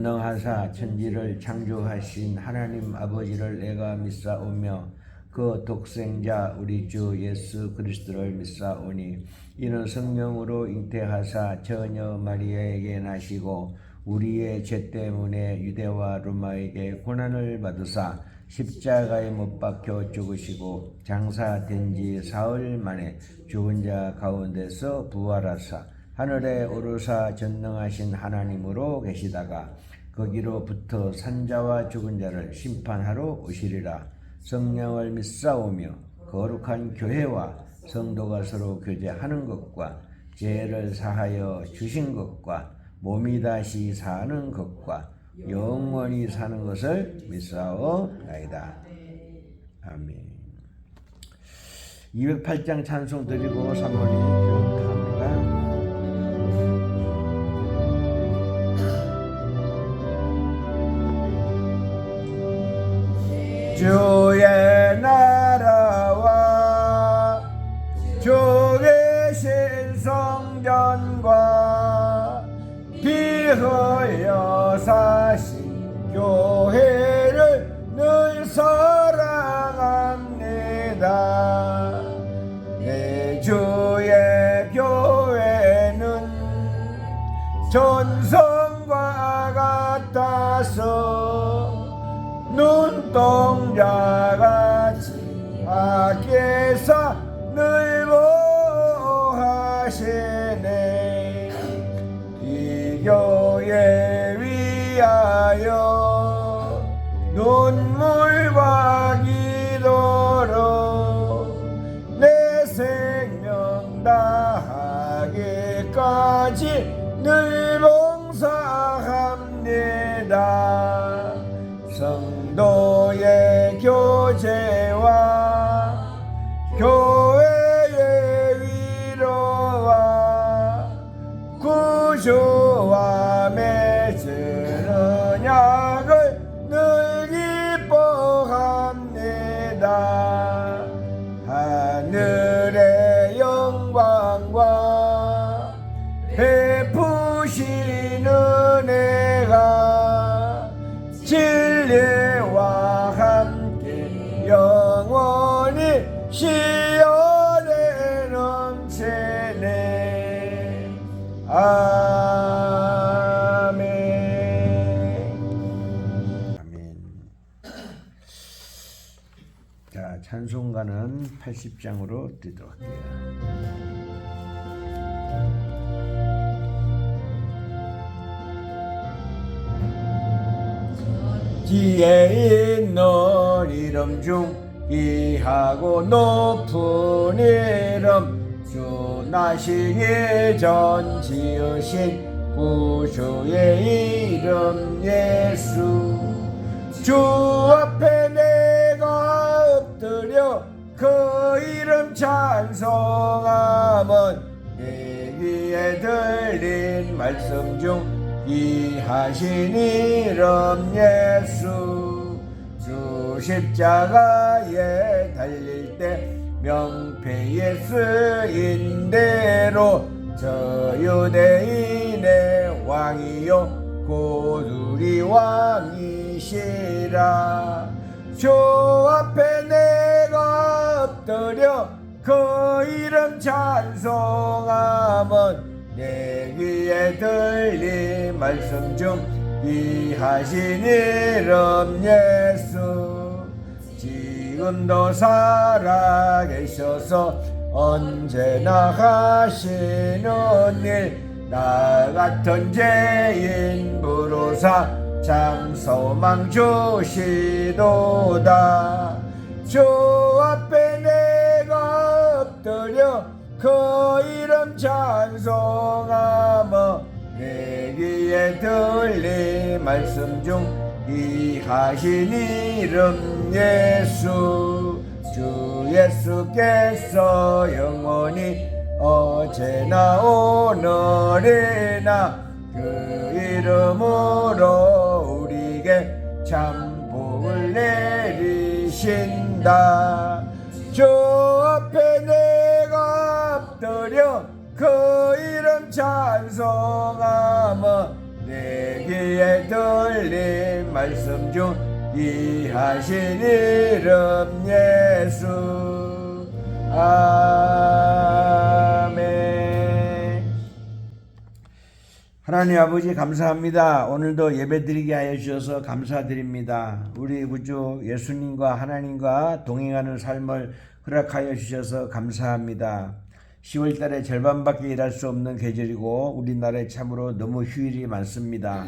전능하사 천지를 창조하신 하나님 아버지를 내가 믿사오며 그 독생자 우리 주 예수 그리스도를 믿사오니 이는 성령으로 잉태하사 처녀 마리아에게 나시고 우리의 죄 때문에 유대와 로마에게 고난을 받으사 십자가에 못 박혀 죽으시고 장사된 지 사흘 만에 죽은 자 가운데서 부활하사 하늘에 오르사 전능하신 하나님으로 계시다가 거기로부터 산자와 죽은 자를 심판하러 오시리라. 성령을 믿사오며 거룩한 교회와 성도가 서로 교제하는 것과 죄를 사하여 주신 것과 몸이 다시 사는 것과 영원히 사는 것을 믿사오나이다. 아멘. 208장 찬송 드리고 사모님 기도합니다. 주의 나라와 주 계신 성전과 비허여 사신 교회를 늘 사랑합니다. 내 주의 교회는 전성과 같아서 눈동자같이 밖에서 늘 보하시네. 이 교회 위하여 눈물과 기도로 내 생명 다하기까지 늘 봉사합니다. 성도의 교제와 교회의 위로와 구주와 맺은 언약을 늘 기뻐합니다. 하늘의 영광과 베푸신 은혜가 진리와 함께 영원히 시연에 넘치네. 아멘. 아멘. 자, 찬송가는 80장으로 드리도록 할게요. 지혜 있는 이름 중 귀하고 높은 이름 주 나시기 전 지으신 구주의 이름 예수. 주 앞에 내가 엎드려 그 이름 찬송하면 내 귀에 들린 말씀 중 귀하신 이름 예수. 주 십자가에 달릴 때 명패에 쓰인 대로 저 유대인의 왕이요 곧 우리 왕이시라. 주 앞에 내가 엎드려 그 이름 찬송하면 내 귀에 들린 말씀 중 귀하신 이름 예수. 지금도 살아계셔서 언제나 하시는 일 나 같은 죄인 부르사 참 소망 주시도다. 주 앞에 내가 엎드려 그 이름 찬송하며 내 귀에 들린 말씀 중 귀하신 이름 예수. 주 예수께서 영원히 어제나 오늘이나 그 이름으로 우리에게 참 복을 내리신다. 주 앞에 내가 엎드려 그 이름 찬송하며 내 귀에 내기에 들린 말씀 중 이하신 이름 예수. 아멘. 하나님 아버지 감사합니다. 오늘도 예배드리게 하여 주셔서 감사드립니다. 우리 구주 예수님과 하나님과 동행하는 삶을 허락하여 주셔서 감사합니다. 10월달에 절반밖에 일할 수 없는 계절이고 우리나라에 참으로 너무 휴일이 많습니다.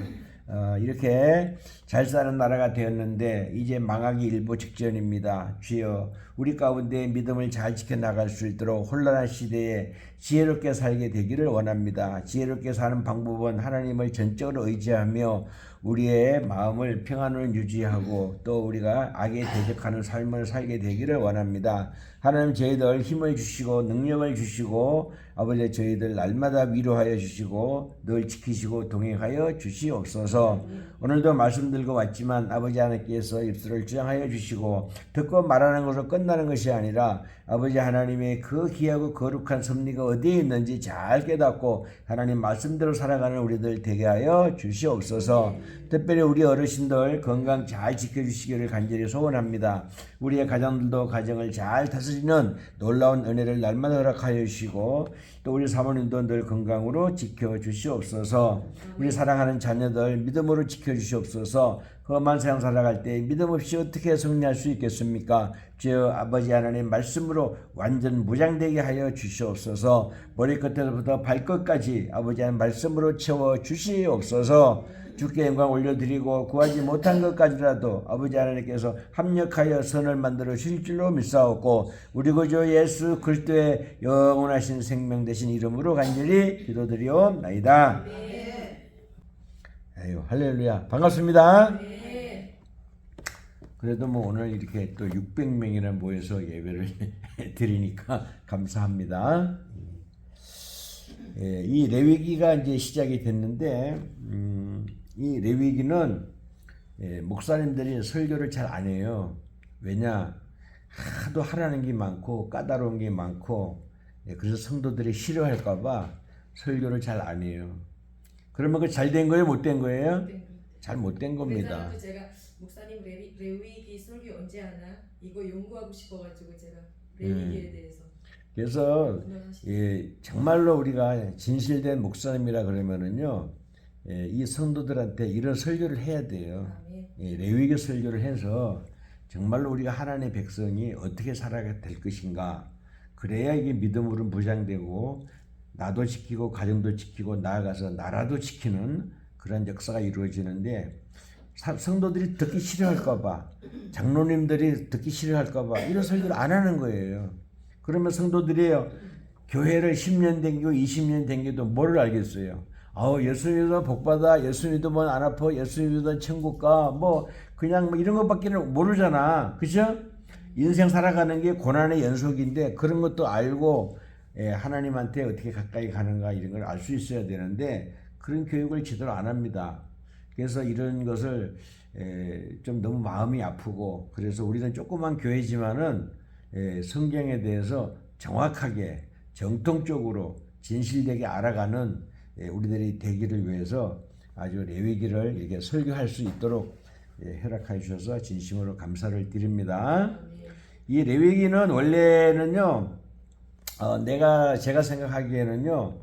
이렇게 잘 사는 나라가 되었는데 이제 망하기 일보 직전입니다. 주여 우리 가운데 믿음을 잘 지켜나갈 수 있도록 혼란한 시대에 지혜롭게 살게 되기를 원합니다. 지혜롭게 사는 방법은 하나님을 전적으로 의지하며 우리의 마음을 평안을 유지하고 또 우리가 악에 대적하는 삶을 살게 되기를 원합니다. 하나님 저희들 힘을 주시고 능력을 주시고 아버지 저희들 날마다 위로하여 주시고 늘 지키시고 동행하여 주시옵소서. 오늘도 말씀 들고 왔지만 아버지 하나님께서 입술을 주장하여 주시고 듣고 말하는 것으로 끝나는 것이 아니라 아버지 하나님의 그 귀하고 거룩한 섭리가 어디에 있는지 잘 깨닫고 하나님 말씀대로 살아가는 우리들 되게 하여 주시옵소서. 특별히 우리 어르신들 건강 잘 지켜주시기를 간절히 소원합니다. 우리의 가정들도 가정을 잘 다스리는 놀라운 은혜를 날마다 허락하여 주시고 또 우리 사모님도 늘 건강으로 지켜주시옵소서. 우리 사랑하는 자녀들 믿음으로 지켜주시옵소서. 험한 세상 살아갈 때 믿음 없이 어떻게 승리할 수 있겠습니까? 주여 아버지 하나님 말씀으로 완전 무장되게 하여 주시옵소서. 머리끝에서부터 발끝까지 아버지 하나님 말씀으로 채워 주시옵소서. 주께 영광 올려드리고 구하지 못한 것까지라도 아버지 하나님께서 합력하여 선을 만들어 주실 줄로 믿사옵고 우리 구주 예수 그리스도의 영원하신 생명 되신 이름으로 간절히 기도드리옵나이다. 아유 할렐루야 반갑습니다. 그래도 뭐 오늘 이렇게 또 600명이나 모여서 예배를 드리니까 감사합니다. 이 레위기가 이제 시작이 됐는데 이 레위기는 목사님들이 설교를 잘 안 해요. 왜냐? 하도 하라는 게 많고 까다로운 게 많고 그래서 성도들이 싫어할까봐 설교를 잘 안 해요. 그러면 그 잘 된 거예요? 못 된 거예요? 잘 못 된 겁니다. 그래서 제가 목사님 레위기 설교 언제 하나 이거 연구하고 싶어가지고 제가 레위기에 대해서 그래서 정말로 우리가 진실된 목사님이라 그러면은요 이 성도들한테 이런 설교를 해야 돼요. 레위기 설교를 해서 정말로 우리가 하나님의 백성이 어떻게 살아야 될 것인가. 그래야 이게 믿음으로 무장되고 나도 지키고 가정도 지키고 나아가서 나라도 지키는 그런 역사가 이루어지는데 성도들이 듣기 싫어할까봐 장로님들이 듣기 싫어할까봐 이런 설교를 안 하는 거예요. 그러면 성도들이요 교회를 10년 댕기고 20년 댕겨도 뭘 알겠어요. 예수 믿어 복받아, 예수 믿으면 안 아파, 예수 믿으면 천국 가, 뭐 그냥 뭐 이런 것밖에 모르잖아. 그죠? 인생 살아가는 게 고난의 연속인데 그런 것도 알고 하나님한테 어떻게 가까이 가는가 이런 걸 알 수 있어야 되는데 그런 교육을 제대로 안 합니다. 그래서 이런 것을 좀 너무 마음이 아프고 그래서 우리는 조그만 교회지만은 성경에 대해서 정확하게 정통적으로 진실되게 알아가는 우리들이 되기를 위해서 아주 레위기를 이렇게 설교할 수 있도록 허락해 주셔서 진심으로 감사를 드립니다. 이 레위기는 원래는요 제가 생각하기에는요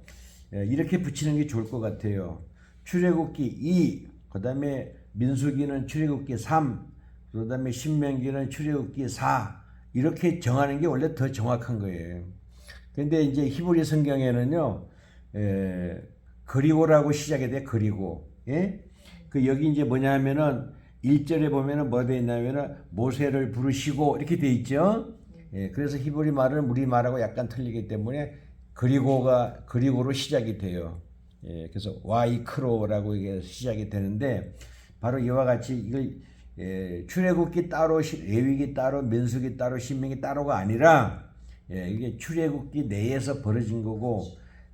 이렇게 붙이는 게 좋을 것 같아요. 출애굽기 2, 그 다음에 민수기는 출애굽기 3, 그 다음에 신명기는 출애굽기 4 이렇게 정하는 게 원래 더 정확한 거예요. 근데 이제 히브리 성경에는요 그리고라고 시작이 돼. 그리고 그 여기 이제 뭐냐면은 1절에 보면은 뭐 돼 있냐면은 모세를 부르시고 이렇게 돼 있죠. 그래서 히브리 말은 우리 말하고 약간 틀리기 때문에 그리고로 시작이 돼요. 그래서 와이크로라고 이게 시작이 되는데 바로 이와 같이 이걸 출애굽기 따로 레위기 따로 민수기 따로 신명기 따로가 아니라 이게 출애굽기 내에서 벌어진 거고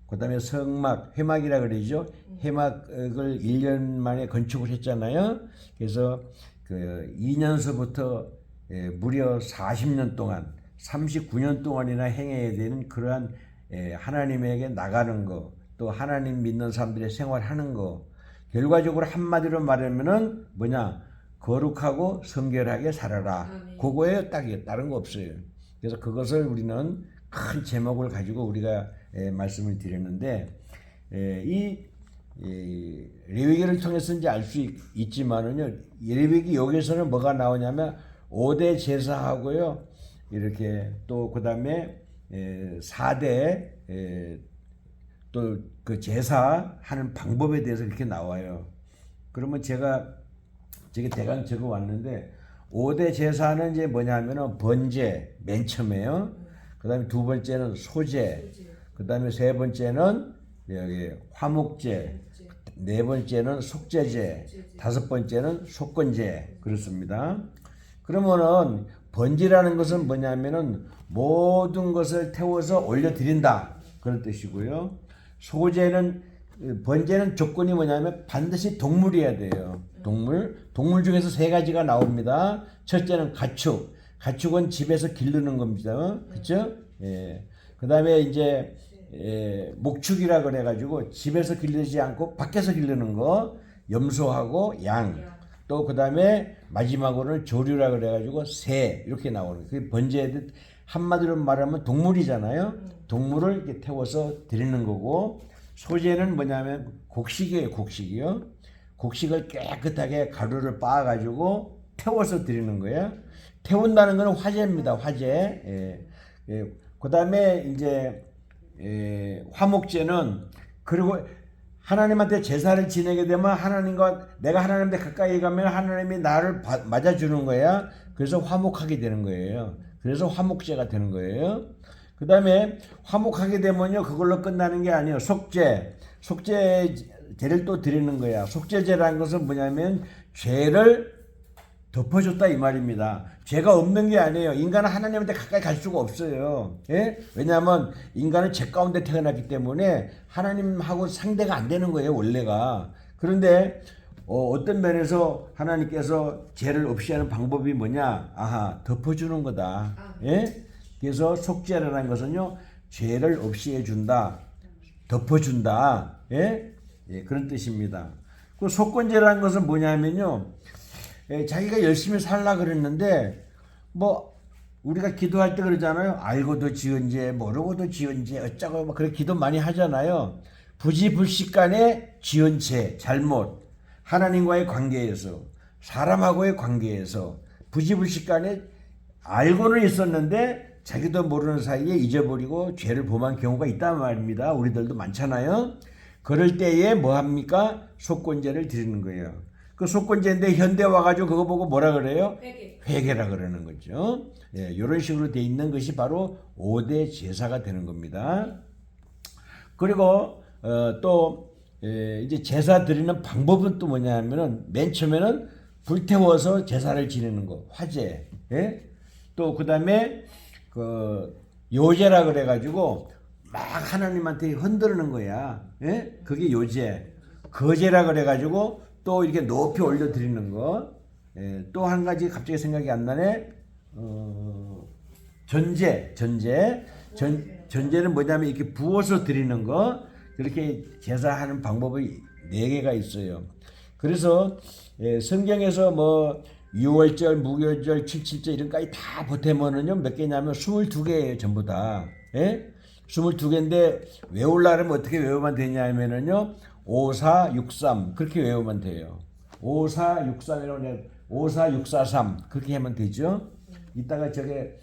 그 다음에 성막 회막이라 그러죠. 회막을 1년 만에 건축을 했잖아요. 그래서 그 2년서부터 무려 40년 동안 39년 동안이나 행해야 되는 그러한 하나님에게 나가는 거 또 하나님 믿는 사람들의 생활하는 거 결과적으로 한마디로 말하면은 뭐냐? 거룩하고 성결하게 살아라. 아멘. 그거예요, 딱이에요. 다른 거 없어요. 그래서 그것을 우리는 큰 제목을 가지고 우리가 말씀을 드렸는데 이 레위기를 통해서 이제 알 수 있지만은요, 레위기 여기서는 뭐가 나오냐면 5대 제사하고요, 이렇게 또 그 다음에 4대 또 그 제사하는 방법에 대해서 이렇게 나와요. 그러면 제가 저게 대강 적어 왔는데 5대 제사는 이제 뭐냐면은 번제 맨 처음에요. 그 다음에 두 번째는 소제, 그 다음에 세 번째는 여기 화목제, 네 번째는 속죄제, 다섯 번째는 속건제, 그렇습니다. 그러면은 번제라는 것은 뭐냐면은 모든 것을 태워서 올려드린다, 그런 뜻이고요. 번제는 조건이 뭐냐면 반드시 동물이어야 돼요. 동물 중에서 세 가지가 나옵니다. 첫째는 가축은 집에서 기르는 겁니다. 그렇죠? 예. 그다음에 이제 목축이라 그래 가지고 집에서 기르지 않고 밖에서 기르는 거, 염소하고 양. 또 그다음에 마지막으로는 조류라 그래 가지고 새, 이렇게 나오는 거예요. 그 번제도 한마디로 말하면 동물이잖아요. 동물을 이렇게 태워서 드리는 거고, 소제는 뭐냐면 곡식이에요. 곡식을 깨끗하게 가루를 빻아 가지고 태워서 드리는 거예요. 태운다는 것은 화제입니다. 화제. 그다음에 이제 화목제는, 그리고 하나님한테 제사를 지내게 되면 내가 하나님한테 가까이 가면 하나님이 나를 맞아주는 거야. 그래서 화목하게 되는 거예요. 그래서 화목제가 되는 거예요. 그 다음에 화목하게 되면요, 그걸로 끝나는 게 아니에요. 속죄제를 또 드리는 거야. 속죄제라는 것은 뭐냐면 죄를 덮어줬다 이 말입니다. 죄가 없는 게 아니에요. 인간은 하나님한테 가까이 갈 수가 없어요. 예? 왜냐하면 인간은 죄 가운데 태어났기 때문에 하나님하고 상대가 안 되는 거예요, 원래가. 그런데 어떤 면에서 하나님께서 죄를 없이 하는 방법이 뭐냐? 덮어주는 거다. 예? 그래서 속죄라는 것은요, 죄를 없이 해준다, 덮어준다. 예? 그런 뜻입니다. 그 속건제라는 것은 뭐냐면요, 자기가 열심히 살라 그랬는데, 뭐 우리가 기도할 때 그러잖아요. 알고도 지은 죄, 모르고도 지은 죄, 어쩌고 막 그렇게 기도 많이 하잖아요. 부지불식간에 지은 죄, 잘못, 하나님과의 관계에서, 사람하고의 관계에서 부지불식간에 알고는 있었는데 자기도 모르는 사이에 잊어버리고 죄를 범한 경우가 있단 말입니다. 우리들도 많잖아요. 그럴 때에 뭐 합니까? 속건제를 드리는 거예요. 그 속건제인데 현대 와가지고 그거 보고 뭐라 그래요? 회개라 그러는 거죠. 이런 식으로 돼 있는 것이 바로 5대 제사가 되는 겁니다. 그리고 또 이제 제사 드리는 방법은 또 뭐냐면은 맨 처음에는 불태워서 제사를 지내는 거, 화제. 또 그다음에 그 요제라 그래가지고 막 하나님한테 흔드는 거야. 그게 요제. 거제라 그래가지고 또 이렇게 높이 올려 드리는 거. 또 한 가지 갑자기 생각이 안 나네. 전제는 뭐냐면 이렇게 부어서 드리는 거. 그렇게 제사하는 방법이 4개가 있어요. 그래서 성경에서 뭐 6월절, 무교절, 77절 이런까지 다 보태면은요, 몇 개냐면 22개예요, 전부 다. 22개인데 외우려면 어떻게 외우면 되냐면은요, 5, 4, 6, 3 그렇게 외우면 돼요. 5, 4, 6, 3이라고 5, 4, 6, 4, 3 그렇게 하면 되죠. 이따가 저게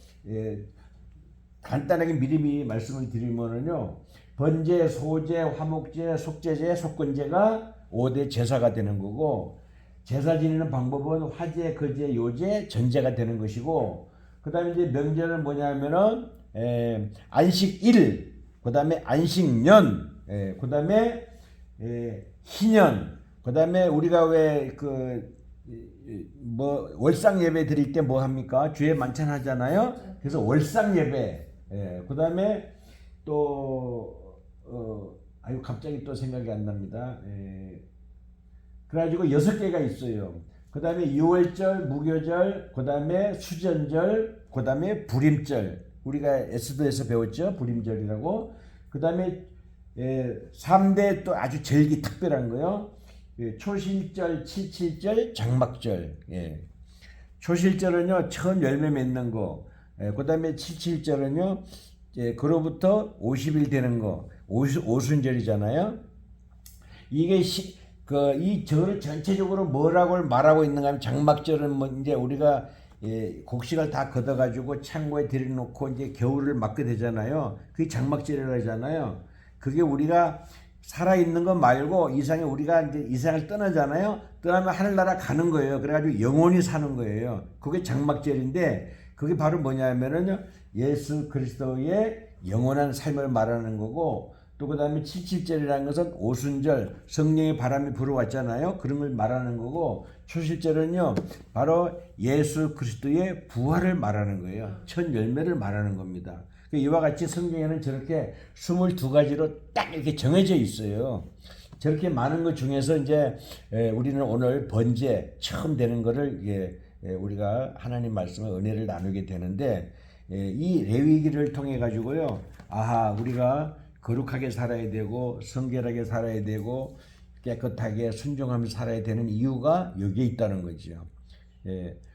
간단하게 미리 말씀을 드리면은요, 번제, 소제, 화목제, 속죄제, 속건제가 5대 제사가 되는 거고, 제사 지내는 방법은 화제, 거제, 요제, 전제가 되는 것이고, 그 다음에 이제 명절은 뭐냐면은 안식일, 그 다음에 안식년, 그 다음에 희년, 그 다음에 우리가 왜 월상 예배 드릴 때 뭐 합니까? 주에 만찬 하잖아요. 그래서 월상 예배. 그 다음에 또 갑자기 또 생각이 안 납니다. 그래가지고 6개가 있어요. 그 다음에 6월절, 무교절, 그 다음에 수전절, 그 다음에 불임절. 우리가 에스더에서 배웠죠. 불임절이라고. 그 다음에 3대 또 아주 절기 특별한 거요. 그 초실절, 칠칠절, 장막절. 예. 초실절은요 처음 열매 맺는 거. 예. 그다음에 칠칠절은요 그로부터 50일 되는 거. 오순절이잖아요. 이게 이 절을 전체적으로 뭐라고 말하고 있는가 하면 장막절은 뭐 이제 우리가 곡식을 다 걷어가지고 창고에 들여놓고 이제 겨울을 맞게 되잖아요. 그게 장막절이라고 하잖아요. 그게 우리가 살아있는 것 말고 이상에 우리가 이제 이 세상을 떠나잖아요. 떠나면 하늘나라 가는 거예요. 그래가지고 영원히 사는 거예요. 그게 장막절인데 그게 바로 뭐냐면은요. 예수 그리스도의 영원한 삶을 말하는 거고 또 그 다음에 칠칠절이라는 것은 오순절 성령의 바람이 불어왔잖아요. 그런 걸 말하는 거고 초실절은요 바로 예수 그리스도의 부활을 말하는 거예요. 첫 열매를 말하는 겁니다. 이와 같이 성경에는 저렇게 22가지로 딱 이렇게 정해져 있어요. 저렇게 많은 것 중에서 이제 우리는 오늘 번제 처음 되는 거를 우리가 하나님 말씀의 은혜를 나누게 되는데 이 레위기를 통해 가지고요. 아하 우리가 거룩하게 살아야 되고 성결하게 살아야 되고 깨끗하게 순종하며 살아야 되는 이유가 여기에 있다는 거죠.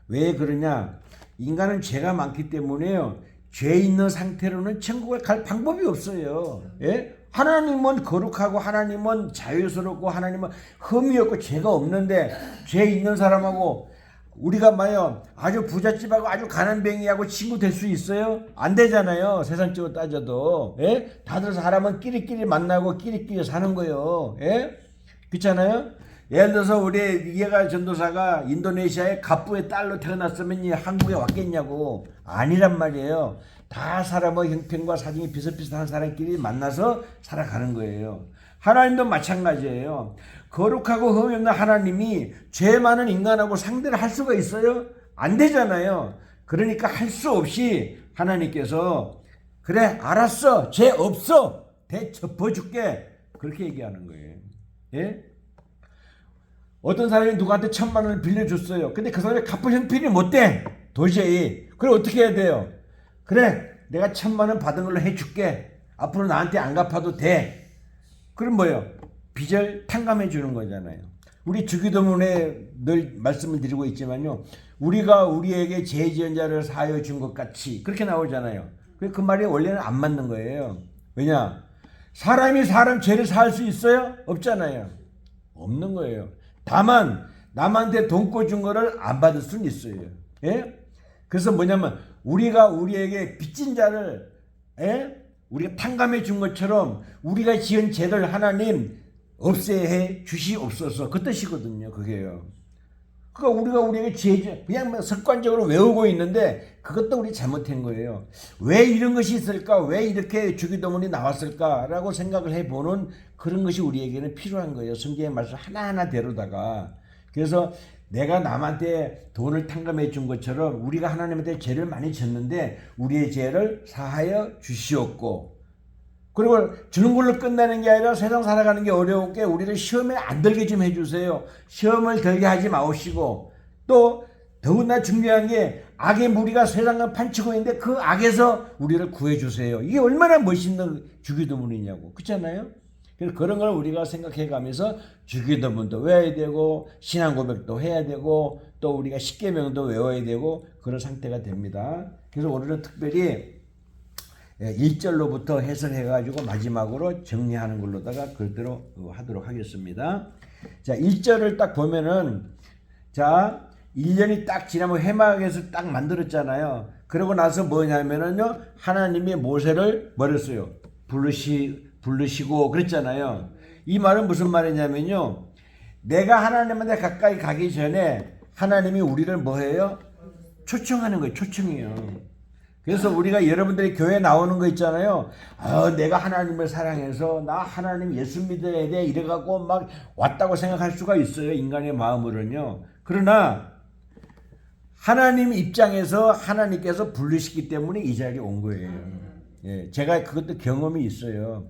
왜 그러냐? 인간은 죄가 많기 때문에요. 죄 있는 상태로는 천국에 갈 방법이 없어요. 예? 하나님은 거룩하고 하나님은 자유스럽고 하나님은 흠이 없고 죄가 없는데 죄 있는 사람하고 우리가 말이요 아주 부잣집하고 아주 가난뱅이하고 친구 될 수 있어요? 안 되잖아요. 세상적으로 따져도. 예? 다들 사람은 끼리끼리 만나고 끼리끼리 사는 거예요. 예? 그렇잖아요? 예를 들어서 우리 이해가 전도사가 인도네시아의 갑부의 딸로 태어났으면 한국에 왔겠냐고. 아니란 말이에요. 다 사람의 형편과 사정이 비슷비슷한 사람끼리 만나서 살아가는 거예요. 하나님도 마찬가지예요. 거룩하고 흠이 없는 하나님이 죄 많은 인간하고 상대를 할 수가 있어요? 안 되잖아요. 그러니까 할 수 없이 하나님께서 그래 알았어 죄 없어 대접어줄게 그렇게 얘기하는 거예요. 예? 어떤 사람이 누구한테 1,000만 원을 빌려줬어요. 근데 그 사람이 갚을 형편이 못 돼. 도저히. 그럼 어떻게 해야 돼요? 그래 내가 1,000만 원 받은 걸로 해줄게. 앞으로 나한테 안 갚아도 돼. 그럼 뭐예요? 빚을 탕감해 주는 거잖아요. 우리 주기도문에 늘 말씀을 드리고 있지만요. 우리가 우리에게 죄 지은 자를 사하여 준 것 같이 그렇게 나오잖아요. 그 말이 원래는 안 맞는 거예요. 왜냐? 사람이 사람 죄를 사할 수 있어요? 없잖아요. 없는 거예요. 다만 남한테 돈 꿔준 거를 안 받을 수는 있어요. 예? 그래서 뭐냐면 우리가 우리에게 빚진 자를 우리가 탕감해 준 것처럼 우리가 지은 죄를 하나님 없애해 주시옵소서 그 뜻이거든요. 그게요. 그러니까 우리가 우리에게 죄 그냥 습관적으로 외우고 있는데 그것도 우리 잘못한 거예요. 왜 이런 것이 있을까? 왜 이렇게 주기도문이 나왔을까라고 생각을 해보는 그런 것이 우리에게는 필요한 거예요. 성경의 말씀 하나하나 대로다가. 그래서 내가 남한테 돈을 탕감해 준 것처럼 우리가 하나님한테 죄를 많이 졌는데 우리의 죄를 사하여 주시옵고 그리고 주는 걸로 끝나는 게 아니라 세상 살아가는 게 어려우니까 우리를 시험에 안 들게 좀 해주세요. 시험을 들게 하지 마시고 또 더구나 중요한 게 악의 무리가 세상을 판치고 있는데 그 악에서 우리를 구해주세요. 이게 얼마나 멋있는 주기도문이냐고. 그렇잖아요? 그래서 그런 걸 우리가 생각해 가면서 주기도문도 외워야 되고 신앙 고백도 해야 되고 또 우리가 십계명도 외워야 되고 그런 상태가 됩니다. 그래서 오늘은 특별히 1절로부터 해석해가지고 마지막으로 정리하는 걸로다가 그대로 하도록 하겠습니다. 자, 1절을 딱 보면은 자, 1년이 딱 지나면 회막에서 딱 만들었잖아요. 그러고 나서 뭐냐면은요, 하나님이 모세를 뭐랬어요? 부르시고 그랬잖아요. 이 말은 무슨 말이냐면요, 내가 하나님한테 가까이 가기 전에 하나님이 우리를 뭐해요? 초청하는 거예요. 초청이에요. 그래서 우리가 여러분들이 교회 나오는 거 있잖아요. 내가 하나님을 사랑해서 나 하나님 예수 믿어야 돼 이래갖고 막 왔다고 생각할 수가 있어요. 인간의 마음으로는요. 그러나 하나님 입장에서 하나님께서 부르시기 때문에 이 자리에 온 거예요. 예, 제가 그것도 경험이 있어요.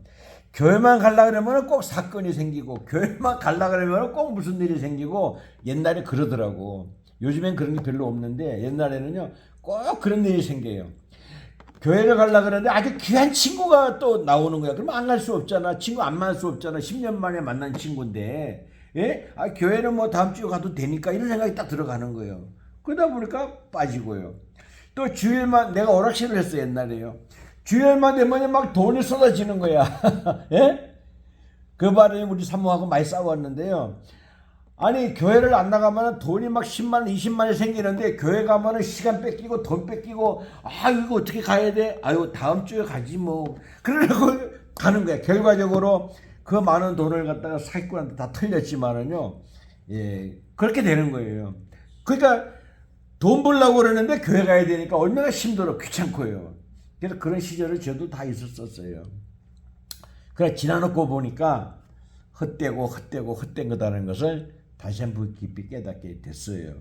교회만 가려고 그러면 꼭 사건이 생기고 교회만 가려고 그러면 꼭 무슨 일이 생기고 옛날에 그러더라고. 요즘엔 그런 게 별로 없는데 옛날에는요 꼭 그런 일이 생겨요. 교회를 가려고 그러는데 아주 귀한 친구가 또 나오는 거야. 그러면 안 갈 수 없잖아. 친구 안 만날 수 없잖아. 10년 만에 만난 친구인데. 예? 아, 교회는 뭐 다음 주에 가도 되니까 이런 생각이 딱 들어가는 거예요. 그러다 보니까 빠지고요. 또 주일만 내가 오락실을 했어요 옛날에요. 주일만 되면 막 돈이 쏟아지는 거야. 예? 그 바람에 우리 사모하고 많이 싸웠는데요. 아니 교회를 안 나가면 돈이 막 10만 원 20만 원이 생기는데 교회 가면은 시간 뺏기고 돈 뺏기고 아 이거 어떻게 가야 돼? 아유 다음 주에 가지 뭐. 그러려고 가는 거야. 결과적으로 그 많은 돈을 갖다가 사기꾼한테 다 털렸지만은요. 예, 그렇게 되는 거예요. 그러니까 돈 벌려고 그러는데 교회 가야 되니까 얼마나 힘들어 귀찮고요. 그래서 그런 시절을 저도 다 있었어요. 그래 지나놓고 보니까 헛된 거다라는 것을 다시 한번 깊이 깨닫게 됐어요.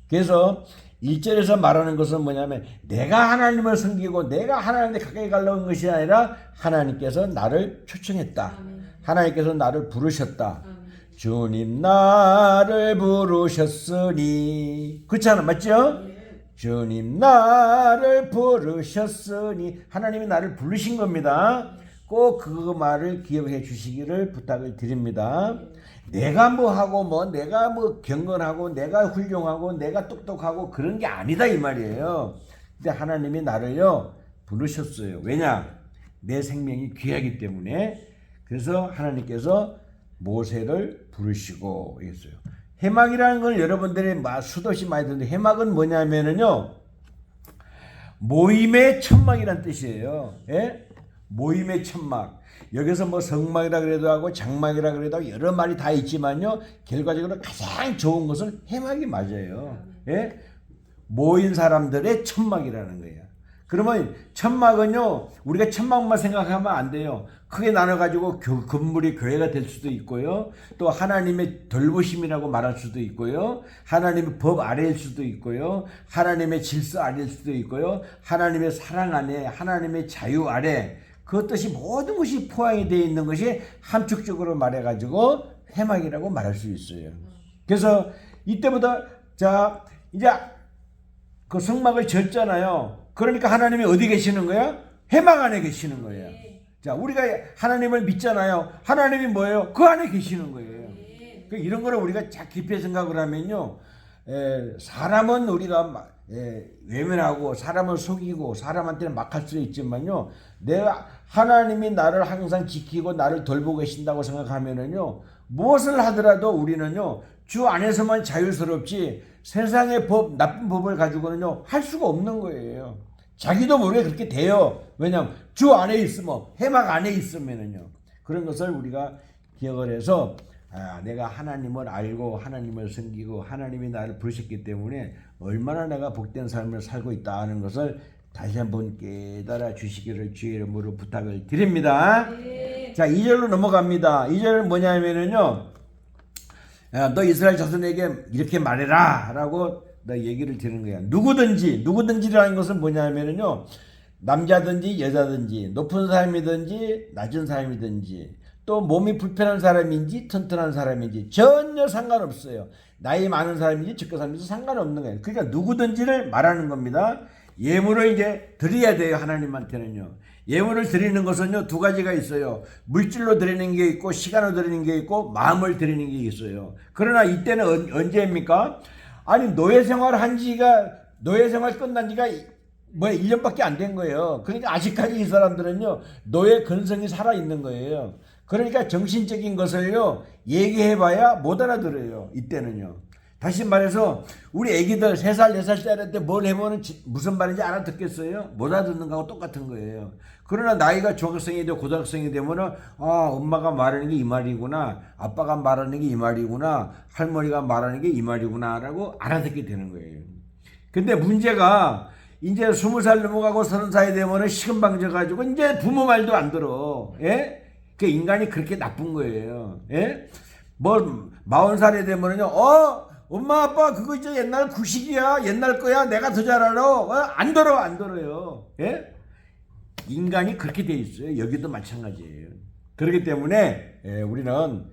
그래서 1절에서 말하는 것은 뭐냐면 내가 하나님을 섬기고 내가 하나님께 가까이 가려고 한 것이 아니라 하나님께서 나를 초청했다. 아멘. 하나님께서 나를 부르셨다. 아멘. 주님 나를 부르셨으니 그렇잖아 맞죠? 예. 주님 나를 부르셨으니 하나님이 나를 부르신 겁니다. 꼭 그 말을 기억해 주시기를 부탁을 드립니다. 내가 뭐 하고 뭐 내가 뭐 경건하고 내가 훌륭하고 내가 똑똑하고 그런 게 아니다 이 말이에요. 근데 하나님이 나를요 부르셨어요. 왜냐? 내 생명이 귀하기 때문에. 그래서 하나님께서 모세를 부르시고 했어요. 해막이라는 걸 여러분들이 수도 없이 많이 듣는데 해막은 뭐냐면은요 모임의 천막이란 뜻이에요. 예? 모임의 천막. 여기서 뭐 성막이라 그래도 하고 장막이라 그래도 하고 여러 말이 다 있지만요 결과적으로 가장 좋은 것은 해막이 맞아요. 예? 모인 사람들의 천막이라는 거예요. 그러면 천막은요 우리가 천막만 생각하면 안 돼요. 크게 나눠가지고 건물이 교회가 될 수도 있고요. 또 하나님의 돌보심이라고 말할 수도 있고요. 하나님의 법 아래일 수도 있고요. 하나님의 질서 아래일 수도 있고요. 하나님의 사랑 안에 하나님의 자유 아래 그 뜻이 모든 것이 포함이 되어 있는 것이 함축적으로 말해가지고 해막이라고 말할 수 있어요. 그래서 이때부터 자 이제 그 성막을 졌잖아요. 그러니까 하나님이 어디 계시는 거야? 해막 안에 계시는 거예요. 자 우리가 하나님을 믿잖아요. 하나님이 뭐예요? 그 안에 계시는 거예요. 그러니까 이런 거를 우리가 자 깊이 생각을 하면요. 사람은 우리가 외면하고 사람을 속이고 사람한테는 막 할 수 있지만요. 내가 하나님이 나를 항상 지키고 나를 돌보고 계신다고 생각하면은요. 무엇을 하더라도 우리는요. 주 안에서만 자유스럽지 세상의 법, 나쁜 법을 가지고는요. 할 수가 없는 거예요. 자기도 모르게 그렇게 돼요. 왜냐하면 주 안에 있으면 해막 안에 있으면은요. 그런 것을 우리가 기억을 해서 내가 하나님을 알고 하나님을 섬기고 하나님이 나를 부르셨기 때문에 얼마나 내가 복된 삶을 살고 있다는 것을 다시 한번 깨달아 주시기를 주의 이름으로 부탁을 드립니다. 네. 자 2절로 넘어갑니다. 2절은 뭐냐면은요. 너 이스라엘 자손에게 이렇게 말해라 라고 너 얘기를 드리는 거야. 누구든지라는 것은 뭐냐면은요. 남자든지 여자든지 높은 사람이든지 낮은 사람이든지 또 몸이 불편한 사람인지 튼튼한 사람인지 전혀 상관없어요. 나이 많은 사람인지 적은 사람인지 상관없는 거예요. 그러니까 누구든지를 말하는 겁니다. 예물을 이제 드려야 돼요. 하나님한테는요. 예물을 드리는 것은요 두 가지가 있어요. 물질로 드리는 게 있고 시간으로 드리는 게 있고 마음을 드리는 게 있어요. 그러나 이때는 언제입니까? 아니 노예 생활 끝난 지가 1년밖에 안 된 거예요. 그러니까 아직까지 이 사람들은요 노예 근성이 살아있는 거예요. 그러니까 정신적인 것을요 얘기해봐야 못 알아들어요. 이때는요. 다시 말해서 우리 애기들 3살 4살짜리 때 뭘 해보면 무슨 말인지 알아듣겠어요? 못 알아듣는 거하고 똑같은 거예요. 그러나 나이가 중학생이 되고 고등학생이 되면은 엄마가 말하는 게 이 말이구나, 아빠가 말하는 게 이 말이구나, 할머니가 말하는 게 이 말이구나 라고 알아듣게 되는 거예요. 근데 문제가 이제 20살 넘어가고 30살이 되면은 시금방져가지고 이제 부모 말도 안 들어. 예? 그 인간이 그렇게 나쁜 거예요. 예? 40살이 되면은요, 엄마 아빠 그거 이제 옛날 구식이야, 옛날 거야, 내가 더 잘 알아. 안 들어요. 예? 인간이 그렇게 돼 있어요. 여기도 마찬가지예요. 그렇기 때문에 우리는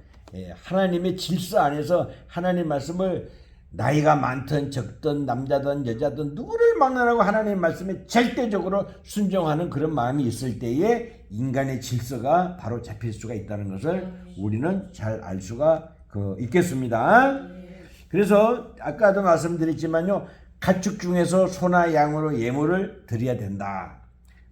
하나님의 질서 안에서 하나님 말씀을 나이가 많든 적든 남자든 여자든 누구를 만나라고 하나님 말씀에 절대적으로 순종하는 그런 마음이 있을 때에 인간의 질서가 바로 잡힐 수가 있다는 것을 우리는 잘 알 수가 있겠습니다. 그래서 아까도 말씀드렸지만요, 가축 중에서 소나 양으로 예물을 드려야 된다.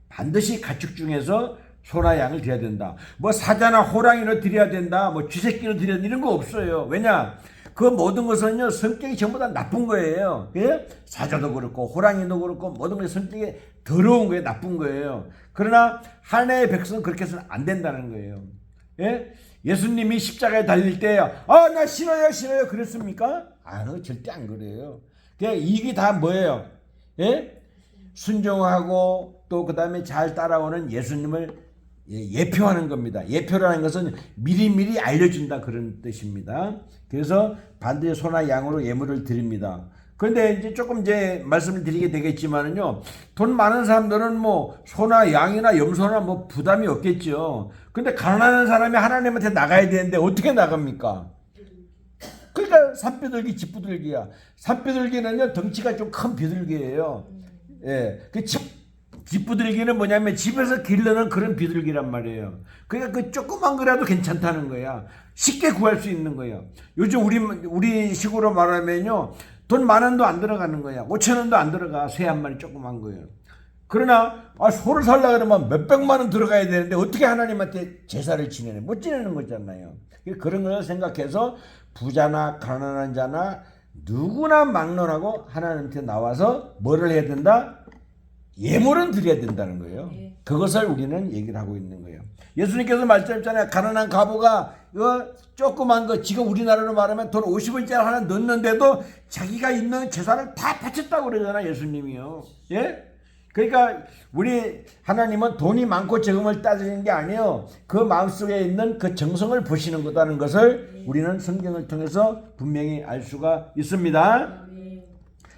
반드시 가축 중에서 소나 양을 드려야 된다. 뭐 사자나 호랑이로 드려야 된다. 뭐 쥐새끼로 드려야 된다. 이런 거 없어요. 왜냐? 그 모든 것은요, 성격이 전부 다 나쁜 거예요. 예? 사자도 그렇고 호랑이도 그렇고 모든 것이 성격이 더러운 거예요. 나쁜 거예요. 그러나 하나님의 백성은 그렇게 해서는 안 된다는 거예요. 예? 예수님이 십자가에 달릴 때 나 싫어요 그랬습니까? 절대 안 그래요. 이게 다 뭐예요? 예? 순종하고 또 그 다음에 잘 따라오는 예수님을 예표하는 겁니다. 예표라는 것은 미리미리 알려준다 그런 뜻입니다. 그래서 반드시 소나 양으로 예물을 드립니다. 그런데 이제 조금 말씀을 드리게 되겠지만은요, 돈 많은 사람들은 뭐 소나 양이나 염소나 뭐 부담이 없겠죠. 근데 가난한 사람이 하나님한테 나가야 되는데 어떻게 나갑니까? 그러니까 산비둘기 집비둘기야. 산비둘기는요, 덩치가 좀 큰 비둘기예요. 예, 집비둘기는 뭐냐면 집에서 기르는 그런 비둘기란 말이에요. 그러니까 그 조그만 거라도 괜찮다는 거야. 쉽게 구할 수 있는 거예요. 요즘 우리 식으로 말하면요, 돈 10,000원도 안 들어가는 거야. 5,000원도 안 들어가. 새 한 마리 조그만 거예요. 그러나 소를 살려고 그러면 몇백만 원 들어가야 되는데 어떻게 하나님한테 제사를 지내냐? 못 지내는 거잖아요. 그런 걸 생각해서 부자나 가난한 자나 누구나 막론하고 하나님한테 나와서 뭐를 해야 된다? 예물은 드려야 된다는 거예요. 그것을 우리는 얘기를 하고 있는 거예요. 예수님께서 말씀하셨잖아요. 가난한 과부가 조그만 거, 지금 우리나라로 말하면 돈 50원짜리 하나 넣는데도 자기가 있는 재산을 다 바쳤다고 그러잖아요. 예수님이요. 예? 그러니까 우리 하나님은 돈이 많고 적음을 따지는 게 아니에요. 그 마음속에 있는 그 정성을 보시는 거다는 것을 우리는 성경을 통해서 분명히 알 수가 있습니다.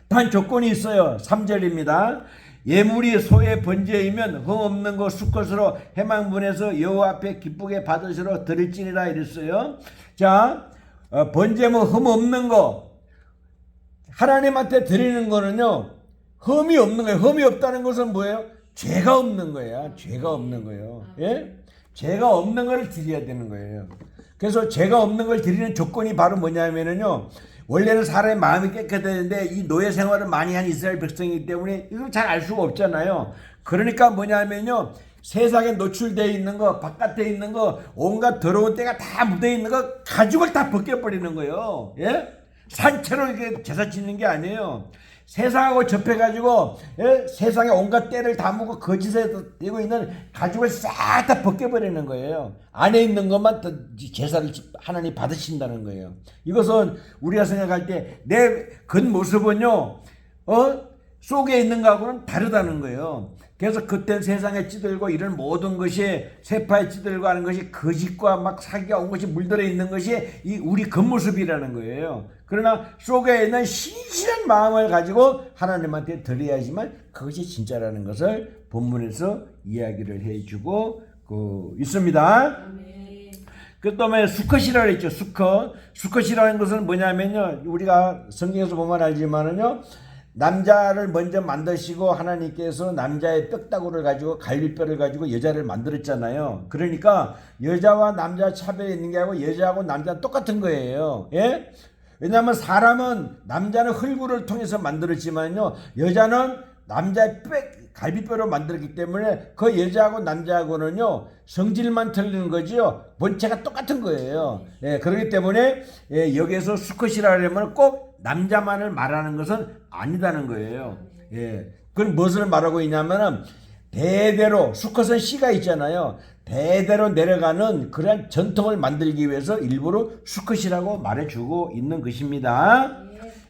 단 조건이 있어요. 3절입니다. 예물이 소의 번제이면 흠 없는 거 수컷으로 해망문에서 여호와 앞에 기쁘게 받으시러 드릴지니라 이랬어요. 자, 번제물 흠 없는 거, 하나님한테 드리는 거는요, 흠이 없는 거예요. 흠이 없다는 것은 뭐예요? 죄가 없는 거야. 죄가 없는 거예요. 예? 죄가 없는 걸 드려야 되는 거예요. 그래서 죄가 없는 걸 드리는 조건이 바로 뭐냐면요, 원래는 사람의 마음이 깨끗했는데 이 노예 생활을 많이 한 이스라엘 백성이기 때문에 이걸 잘 알 수가 없잖아요. 그러니까 뭐냐면요, 세상에 노출되어 있는 거, 바깥에 있는 거, 온갖 더러운 때가 다 묻어 있는 거 가죽을 다 벗겨버리는 거예요. 예? 산채로 이렇게 제사 짓는 게 아니에요. 세상하고 접해가지고 세상에 온갖 때를 다 묻고 거짓에 되고 있는 가죽을 싹 다 벗겨버리는 거예요. 안에 있는 것만 제사를 하나님 받으신다는 거예요. 이것은 우리가 생각할 때 내 겉모습은요, 속에 있는 거하고는 다르다는 거예요. 그래서 그때 세상에 찌들고 이런 모든 것이 세파에 찌들고 하는 것이 거짓과 막 사기가 온 것이 물들어 있는 것이 이 우리 겉모습이라는 거예요. 그러나 속에 있는 신실한 마음을 가지고 하나님한테 드려야지만 그것이 진짜라는 것을 본문에서 이야기를 해주고 있습니다. 그 다음에 수컷이라고 했죠. 수컷이라는 것은 뭐냐면요, 우리가 성경에서 보면 알지만은요, 남자를 먼저 만드시고 하나님께서 남자의 뼈다구를 가지고 갈비뼈를 가지고 여자를 만들었잖아요. 그러니까 여자와 남자 차별이 있는 게 아니고 여자하고 남자는 똑같은 거예요. 예? 왜냐하면 사람은 남자는 흙을 통해서 만들었지만요, 여자는 남자의 갈비뼈로 만들었기 때문에 그 여자하고 남자하고는요, 성질만 틀리는 거죠. 본체가 똑같은 거예요. 예, 그렇기 때문에 여기에서 수컷이라 하려면 꼭 남자만을 말하는 것은 아니다는 거예요. 예, 그건 무엇을 말하고 있냐면은 대대로, 수컷은 씨가 있잖아요. 대대로 내려가는 그런 전통을 만들기 위해서 일부러 수컷이라고 말해주고 있는 것입니다.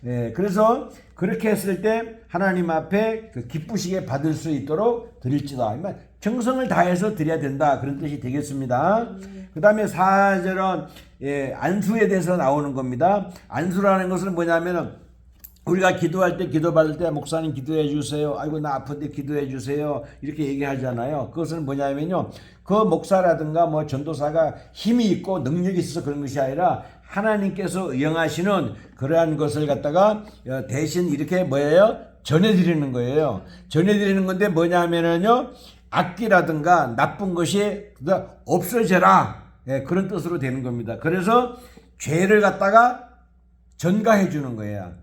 예, 그래서 그렇게 했을 때 하나님 앞에 기쁘시게 받을 수 있도록 드릴지다. 정성을 다해서 드려야 된다. 그런 뜻이 되겠습니다. 그 다음에 4절은 안수에 대해서 나오는 겁니다. 안수라는 것은 뭐냐면은 우리가 기도할 때, 기도 받을 때 목사님 기도해 주세요. 아이고 나 아픈데 기도해 주세요. 이렇게 얘기하잖아요. 그것은 뭐냐면요, 그 목사라든가 뭐 전도사가 힘이 있고 능력이 있어서 그런 것이 아니라 하나님께서 의용하시는 그러한 것을 갖다가 대신 이렇게 뭐예요? 전해드리는 거예요. 전해드리는 건데 뭐냐면은요, 악기라든가 나쁜 것이 없어져라. 그런 뜻으로 되는 겁니다. 그래서 죄를 갖다가 전가해 주는 거예요.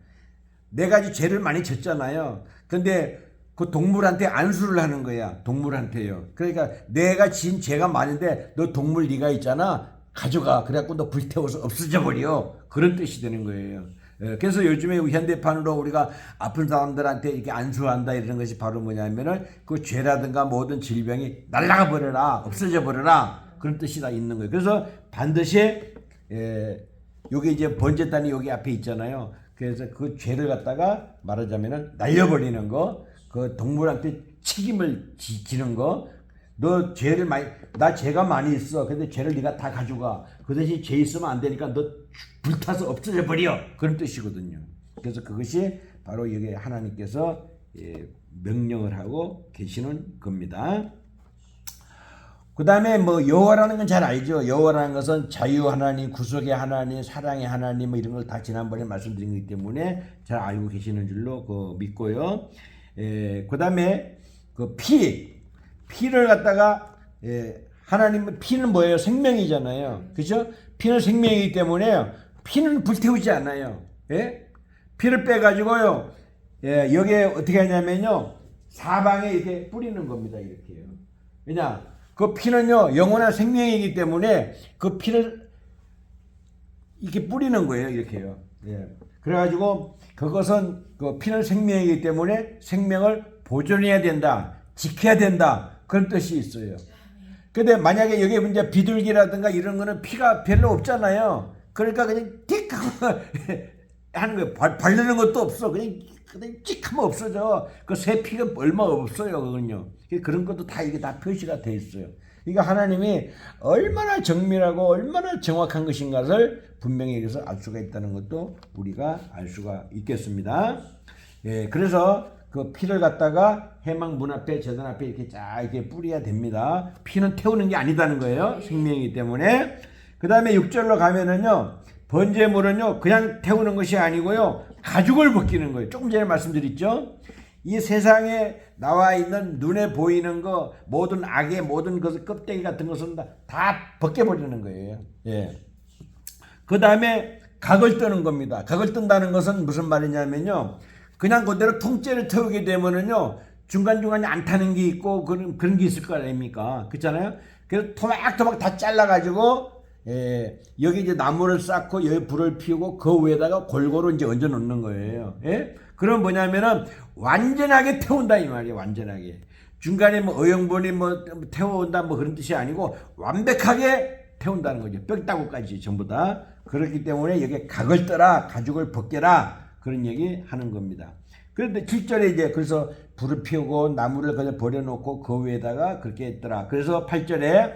내가 이제 죄를 많이 졌잖아요. 근데 그 동물한테 안수를 하는 거야. 동물한테요. 그러니까 내가 진 죄가 많은데 너 동물 네가 있잖아. 가져가. 그래갖고 너 불태워서 없어져 버려. 그런 뜻이 되는 거예요. 그래서 요즘에 현대판으로 우리가 아픈 사람들한테 이렇게 안수한다 이런 것이 바로 뭐냐면은 그 죄라든가 모든 질병이 날아가 버려라. 없어져 버려라. 그런 뜻이 다 있는 거예요. 그래서 반드시 여기 이제 번제단이 여기 앞에 있잖아요. 그래서 그 죄를 갖다가 말하자면은 날려버리는 거, 그 동물한테 책임을 지는 거. 너 죄를 많이, 나 죄가 많이 있어. 근데 죄를 네가 다 가져가. 그 대신 죄 있으면 안 되니까 너 불타서 없어져 버려. 그런 뜻이거든요. 그래서 그것이 바로 여기 하나님께서 명령을 하고 계시는 겁니다. 그 다음에 뭐 여호와라는 건 잘 알죠. 여호와라는 것은 자유 하나님, 구속의 하나님, 사랑의 하나님 뭐 이런 걸 다 지난번에 말씀드린 거기 때문에 잘 알고 계시는 줄로 믿고요. 그 다음에 그 피를 갖다가 하나님은 피는 뭐예요? 생명이잖아요. 그죠? 피는 생명이기 때문에 피는 불태우지 않아요. 예? 피를 빼가지고요. 여기에 어떻게 하냐면요. 사방에 이렇게 뿌리는 겁니다. 이렇게요. 왜냐? 그 피는요, 영원한 생명이기 때문에 그 피를 이렇게 뿌리는 거예요. 이렇게요. 예. 그래가지고 그것은 그 피는 생명이기 때문에 생명을 보존해야 된다. 지켜야 된다. 그런 뜻이 있어요. 근데 만약에 여기 이제 비둘기라든가 이런 거는 피가 별로 없잖아요. 그러니까 그냥 틱 하고 하는 거예요. 바르는 것도 없어. 그냥 찍 하면 없어져. 그 새 피가 얼마 없어요. 그건요. 그런 것도 다 이게 다 표시가 돼 있어요. 그러니까 하나님이 얼마나 정밀하고 얼마나 정확한 것인가를 분명히 여기서 알 수가 있다는 것도 우리가 알 수가 있겠습니다. 그래서 그 피를 갖다가 회막 문 앞에 제단 앞에 이렇게 쫙 이렇게 뿌려야 됩니다. 피는 태우는 게 아니다는 거예요. 생명이기 때문에. 그 다음에 6절로 가면은요. 번제물은요. 그냥 태우는 것이 아니고요. 가죽을 벗기는 거예요. 조금 전에 말씀드렸죠. 이 세상에 나와 있는 눈에 보이는 거 모든 악의 모든 것을 껍데기 같은 것은 다 벗겨버리는 거예요. 예. 그 다음에 각을 뜨는 겁니다. 각을 뜬다는 것은 무슨 말이냐면요. 그냥 그대로 통째로 태우게 되면은요. 중간중간에 안 타는 게 있고 그런 게 있을 거 아닙니까? 그렇잖아요? 그래서 토막토막 다 잘라가지고 여기 이제 나무를 쌓고 여기 불을 피우고 그 위에다가 골고루 이제 얹어 놓는 거예요. 예? 그럼 뭐냐면은 완전하게 태운다 이 말이에요. 완전하게. 중간에 뭐 어영분이 뭐 태워온다 뭐 그런 뜻이 아니고 완벽하게 태운다는 거죠. 뼈다구까지 전부 다. 그렇기 때문에 여기 각을 떠라, 가죽을 벗겨라 그런 얘기 하는 겁니다. 그런데 7절에 이제 그래서 불을 피우고 나무를 그냥 버려놓고 그 위에다가 그렇게 했더라. 그래서 8절에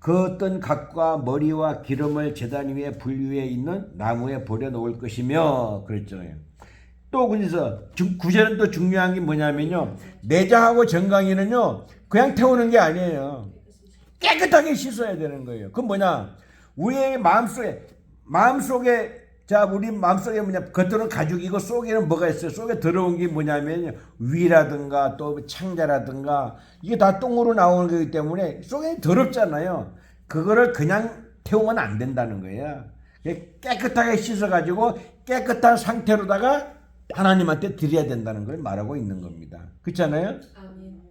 그 어떤 각과 머리와 기름을 제단 위에 불 위에 있는 나무에 버려놓을 것이며 그랬잖아요. 또 그래서 9절은 또 중요한 게 뭐냐면요. 내장하고 정강이는요. 그냥 태우는 게 아니에요. 깨끗하게 씻어야 되는 거예요. 그건 뭐냐. 우리의 마음속에 자 우리 마음속에 뭐냐. 겉으로는 가죽이고 속에는 뭐가 있어요. 속에 들어온 게 뭐냐면 위라든가 또 창자라든가 이게 다 똥으로 나오는 거기 때문에 속에 더럽잖아요. 그거를 그냥 태우면 안 된다는 거예요. 깨끗하게 씻어가지고 깨끗한 상태로다가 하나님한테 드려야 된다는 걸 말하고 있는 겁니다. 그렇잖아요? 아멘.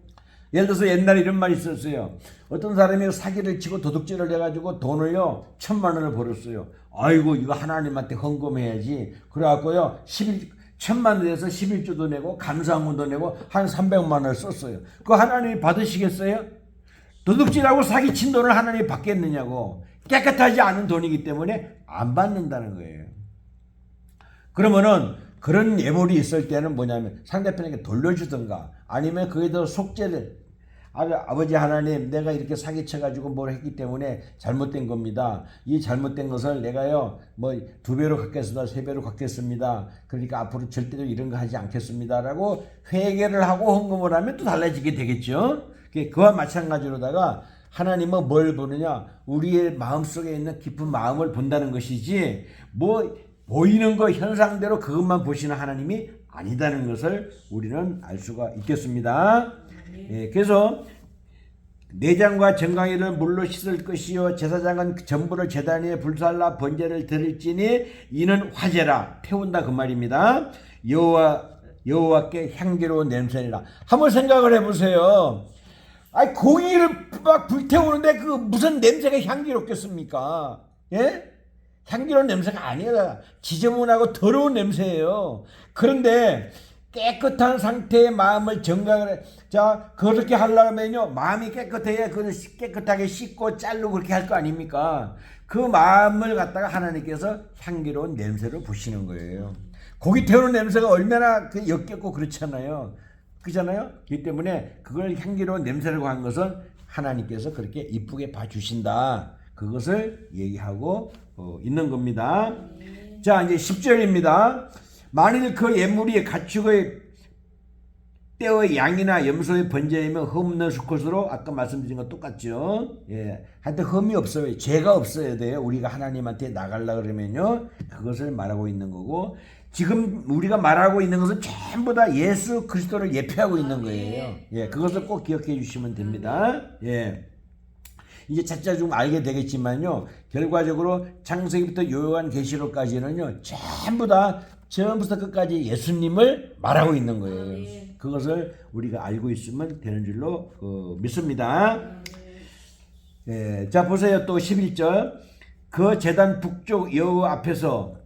예를 들어서 옛날에 이런 말이 있었어요. 어떤 사람이 사기를 치고 도둑질을 해가지고 돈을요 1,000,000원을 벌었어요. 아이고 이거 하나님한테 헌금해야지. 그래갖고요 1,000,000원에서 11조도 내고 감사문도 내고 한 300만 원을 썼어요. 그거 하나님이 받으시겠어요? 도둑질하고 사기친 돈을 하나님이 받겠느냐고. 깨끗하지 않은 돈이기 때문에 안 받는다는 거예요. 그러면은 그런 예물이 있을 때는 뭐냐면 상대편에게 돌려주든가 아니면 거기에 더 속죄를 아버지 하나님 내가 이렇게 사기쳐가지고 뭘 했기 때문에 잘못된 겁니다. 이 잘못된 것을 내가요 뭐 2배로 갚겠습니다. 3배로 갚겠습니다. 그러니까 앞으로 절대로 이런 거 하지 않겠습니다. 라고 회개를 하고 헌금을 하면 또 달라지게 되겠죠. 그와 마찬가지로다가 하나님은 뭘 보느냐 우리의 마음속에 있는 깊은 마음을 본다는 것이지 뭐 보이는 거 현상대로 그것만 보시는 하나님이 아니다는 것을 우리는 알 수가 있겠습니다. 그래서 내장과 정강이를 물로 씻을 것이요 제사장은 전부를 제단 위에 불살라 번제를 드릴지니 이는 화제라 태운다 그 말입니다. 여호와께 향기로운 냄새니라. 한번 생각을 해보세요. 아니 고기를 막 불태우는데 그 무슨 냄새가 향기롭겠습니까? 예? 향기로운 냄새가 아니라 지저분하고 더러운 냄새예요. 그런데 깨끗한 상태의 마음을 정각을 자 그렇게 하려면요 마음이 깨끗해야 그 깨끗하게 씻고 자르고 그렇게 할 거 아닙니까? 그 마음을 갖다가 하나님께서 향기로운 냄새로 부시는 거예요. 고기 태우는 냄새가 얼마나 그 역겹고 그렇잖아요. 그잖아요. 그렇기 때문에 그걸 향기로운 냄새라고 한 것은 하나님께서 그렇게 이쁘게 봐주신다. 그것을 얘기하고 있는 겁니다. 자 이제 10절입니다. 만일 그 예물이 가축의 떼의 양이나 염소의 번제이면 흠없는 수컷으로 아까 말씀드린 것 똑같죠. 예, 하여튼 흠이 없어요. 죄가 없어야 돼요. 우리가 하나님한테 나가려고 그러면요. 그것을 말하고 있는 거고 지금 우리가 말하고 있는 것은 전부 다 예수 그리스도를 예표하고 있는 거예요. 예, 그것을 꼭 기억해 주시면 됩니다. 예. 이제 차차 좀 알게 되겠지만요. 결과적으로 창세기부터 요한계시록까지는요. 전부 다 처음부터 끝까지 예수님을 말하고 있는 거예요. 그것을 우리가 알고 있으면 되는 줄로 믿습니다. 예, 자 보세요. 또 11절 그 제단 북쪽 여호 앞에서